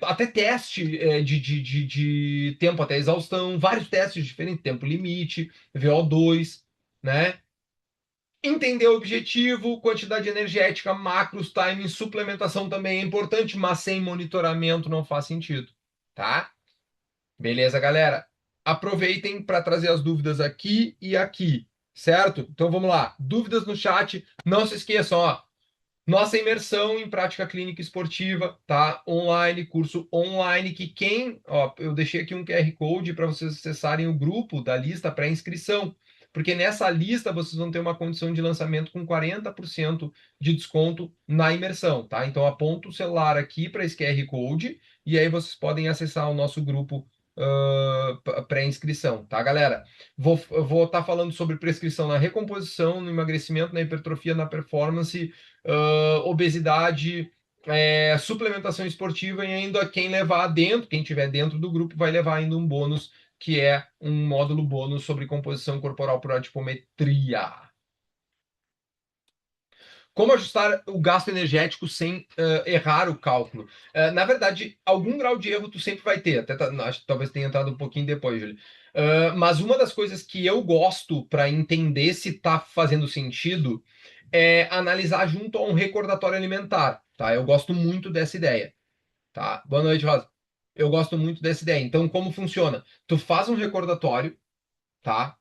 até teste de tempo até exaustão, vários testes diferentes, tempo limite, VO2, né? Entender o objetivo, quantidade energética, macros, timing, suplementação também é importante, mas sem monitoramento não faz sentido, tá? Beleza, galera? Aproveitem para trazer as dúvidas aqui e aqui, certo? Então vamos lá. Dúvidas no chat. Não se esqueçam, ó. Nossa imersão em prática clínica esportiva, tá? Online, curso online, que ó, eu deixei aqui um QR Code para vocês acessarem o grupo da lista pré-inscrição, porque nessa lista vocês vão ter uma condição de lançamento com 40% de desconto na imersão, tá? Então aponta o celular aqui para esse QR Code e aí vocês podem acessar o nosso grupo pré-inscrição, tá, galera? Vou estar falando sobre prescrição na recomposição, no emagrecimento, na hipertrofia, na performance, obesidade, suplementação esportiva e ainda quem levar dentro, quem tiver dentro do grupo vai levar ainda um bônus, que é um módulo bônus sobre composição corporal por adipometria. Como ajustar o gasto energético sem errar o cálculo? Na verdade, algum grau de erro tu sempre vai ter. Até acho que talvez tenha entrado um pouquinho depois, Júlio. Mas uma das coisas que eu gosto para entender se está fazendo sentido é analisar junto a um recordatório alimentar, tá? Eu gosto muito dessa ideia, tá? Boa noite, Rosa. Eu gosto muito dessa ideia. Então, como funciona? Tu faz um recordatório, tá?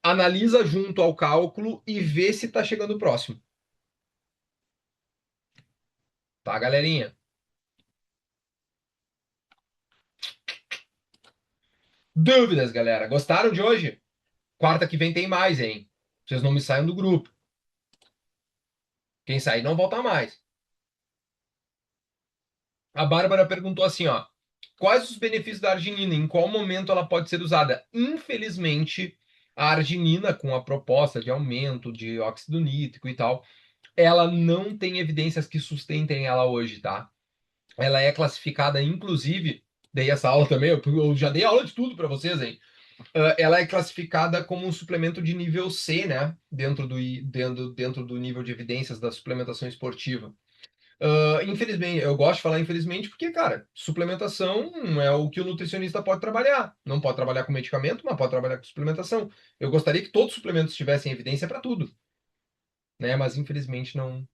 Analisa junto ao cálculo e vê se está chegando próximo, tá, galerinha? Dúvidas, galera? Gostaram de hoje? Quarta que vem tem mais, hein? Vocês não me saiam do grupo. Quem sair não volta mais. A Bárbara perguntou assim, ó. Quais os benefícios da arginina? Em qual momento ela pode ser usada? Infelizmente, a arginina, com a proposta de aumento de óxido nítrico e tal, ela não tem evidências que sustentem ela hoje, tá? Ela é classificada, inclusive, dei essa aula também, eu já dei aula de tudo para vocês, hein? Ela é classificada como um suplemento de nível C, né? Dentro do nível de evidências da suplementação esportiva. Infelizmente, eu gosto de falar infelizmente porque, cara, suplementação é o que o nutricionista pode trabalhar. Não pode trabalhar com medicamento, mas pode trabalhar com suplementação. Eu gostaria que todos os suplementos tivessem evidência para tudo, né? Mas infelizmente não.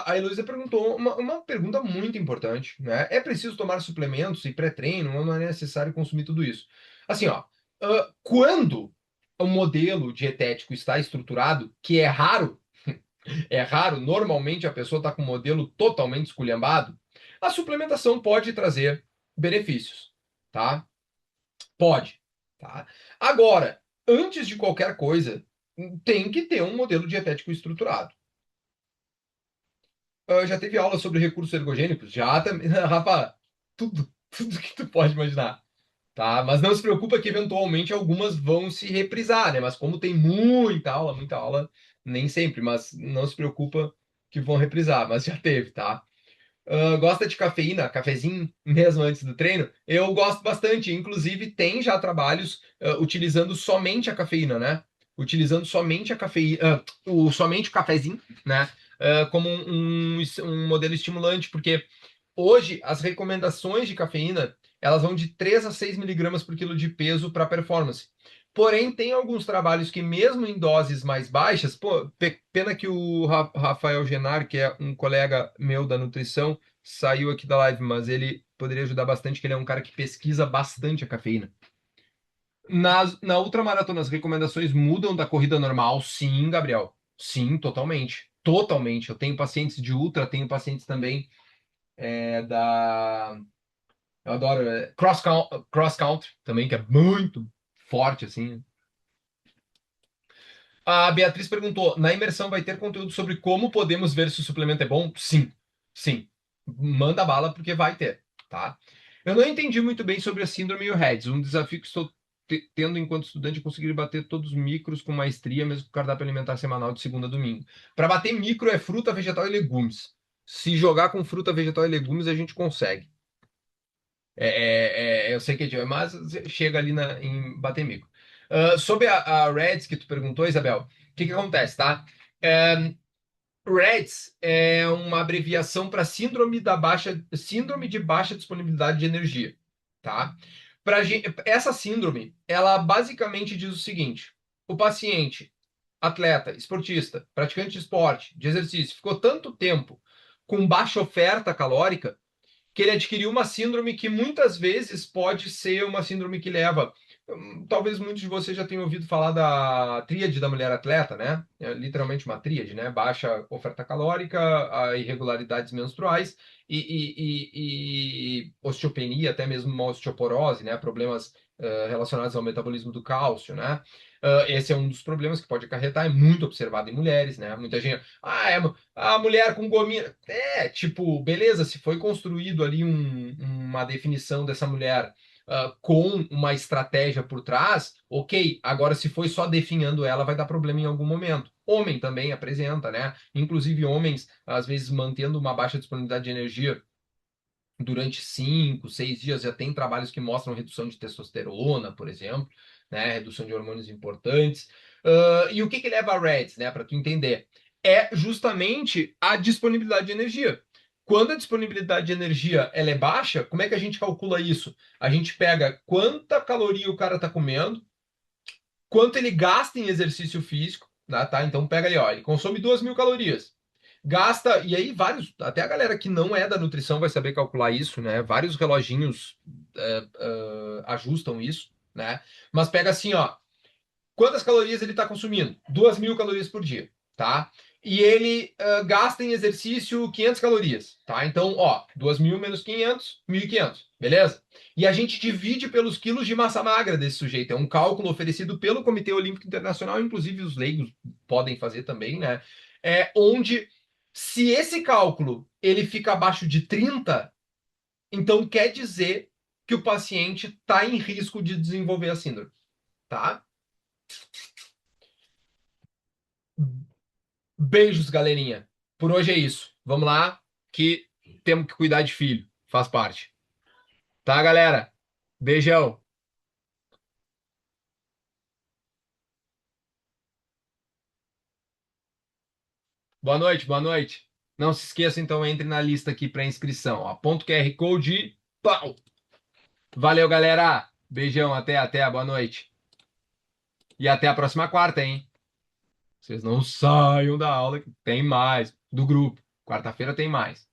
A Heloísa perguntou uma pergunta muito importante, né? É preciso tomar suplementos e pré-treino? Ou não é necessário consumir tudo isso? Assim, ó, quando o modelo dietético está estruturado, que é raro, normalmente a pessoa está com o modelo totalmente esculhambado, a suplementação pode trazer benefícios, tá? Pode, tá? Agora, antes de qualquer coisa, tem que ter um modelo dietético estruturado. Já teve aula sobre recursos ergogênicos? Já também. Rafa, tudo que tu pode imaginar. Tá? Mas não se preocupa que eventualmente algumas vão se reprisar, né? Mas como tem muita aula, nem sempre. Mas não se preocupa que vão reprisar, mas já teve, tá? Gosta de cafeína, cafezinho mesmo antes do treino? Eu gosto bastante. Inclusive, tem já trabalhos utilizando somente a cafeína, né? Utilizando somente a cafeína, somente o cafezinho, né? Como um modelo estimulante, porque hoje as recomendações de cafeína elas vão de 3 a 6 miligramas por quilo de peso para performance. Porém, tem alguns trabalhos que, mesmo em doses mais baixas, pô, pena que o Rafael Genar, que é um colega meu da nutrição, saiu aqui da live, mas ele poderia ajudar bastante, que ele é um cara que pesquisa bastante a cafeína. Na ultramaratona, as recomendações mudam da corrida normal? Sim, Gabriel. Sim, totalmente. Totalmente. Eu tenho pacientes de ultra, tenho pacientes também da. Eu adoro cross country também, que é muito forte, assim. A Beatriz perguntou: na imersão vai ter conteúdo sobre como podemos ver se o suplemento é bom? Sim, sim. Manda bala porque vai ter, tá? Eu não entendi muito bem sobre a síndrome e o REDS. Um desafio que estou tendo enquanto estudante é conseguir bater todos os micros com maestria, mesmo com o cardápio alimentar semanal de segunda a domingo. Para bater micro é fruta, vegetal e legumes. Se jogar com fruta, vegetal e legumes, a gente consegue. Eu sei que é difícil, mas chega ali em bater mico. Sobre a Reds que tu perguntou, Isabel, o que que acontece, tá? É, Reds é uma abreviação para síndrome de baixa disponibilidade de energia, tá? Essa síndrome, ela basicamente diz o seguinte: o paciente, atleta, esportista, praticante de esporte, de exercício, ficou tanto tempo com baixa oferta calórica que ele adquiriu uma síndrome que muitas vezes pode ser uma síndrome que leva. Talvez muitos de vocês já tenham ouvido falar da tríade da mulher atleta, né? É literalmente uma tríade, né? Baixa oferta calórica, irregularidades menstruais e osteopenia, até mesmo uma osteoporose, né? Problemas relacionados ao metabolismo do cálcio, né? Esse é um dos problemas que pode acarretar, é muito observado em mulheres, né? Muita gente, a mulher com gominha. Tipo, beleza, se foi construído ali uma definição dessa mulher com uma estratégia por trás, ok. Agora, se foi só definhando ela, vai dar problema em algum momento. Homem também apresenta, né? Inclusive, homens, às vezes, mantendo uma baixa disponibilidade de energia durante 5, 6 dias, já tem trabalhos que mostram redução de testosterona, por exemplo, né? Redução de hormônios importantes. E o que que leva a REDS, né? Para tu entender, é justamente a disponibilidade de energia. Quando a disponibilidade de energia ela é baixa, como é que a gente calcula isso? A gente pega quanta caloria o cara está comendo, quanto ele gasta em exercício físico, né, tá? Então pega ali, ó, ele consome 2.000 calorias. Gasta, e aí vários, até a galera que não é da nutrição vai saber calcular isso, né? Vários reloginhos ajustam isso, né? Mas pega assim, ó, quantas calorias ele está consumindo? 2.000 calorias por dia, tá? E ele gasta em exercício 500 calorias, tá? Então, ó, 2.000 menos 500, 1.500, beleza? E a gente divide pelos quilos de massa magra desse sujeito. É um cálculo oferecido pelo Comitê Olímpico Internacional, inclusive os leigos podem fazer também, né? Onde, se esse cálculo ele fica abaixo de 30, então quer dizer que o paciente está em risco de desenvolver a síndrome, tá? Beijos, galerinha. Por hoje é isso. Vamos lá, que temos que cuidar de filho. Faz parte. Tá, galera? Beijão. Boa noite, boa noite. Não se esqueça, então, entre na lista aqui para inscrição. Ó. Aponta o QR Code e pau! Valeu, galera. Beijão, até, boa noite. E até a próxima quarta, hein? Vocês não saiam da aula, que tem mais. Do grupo. Quarta-feira tem mais.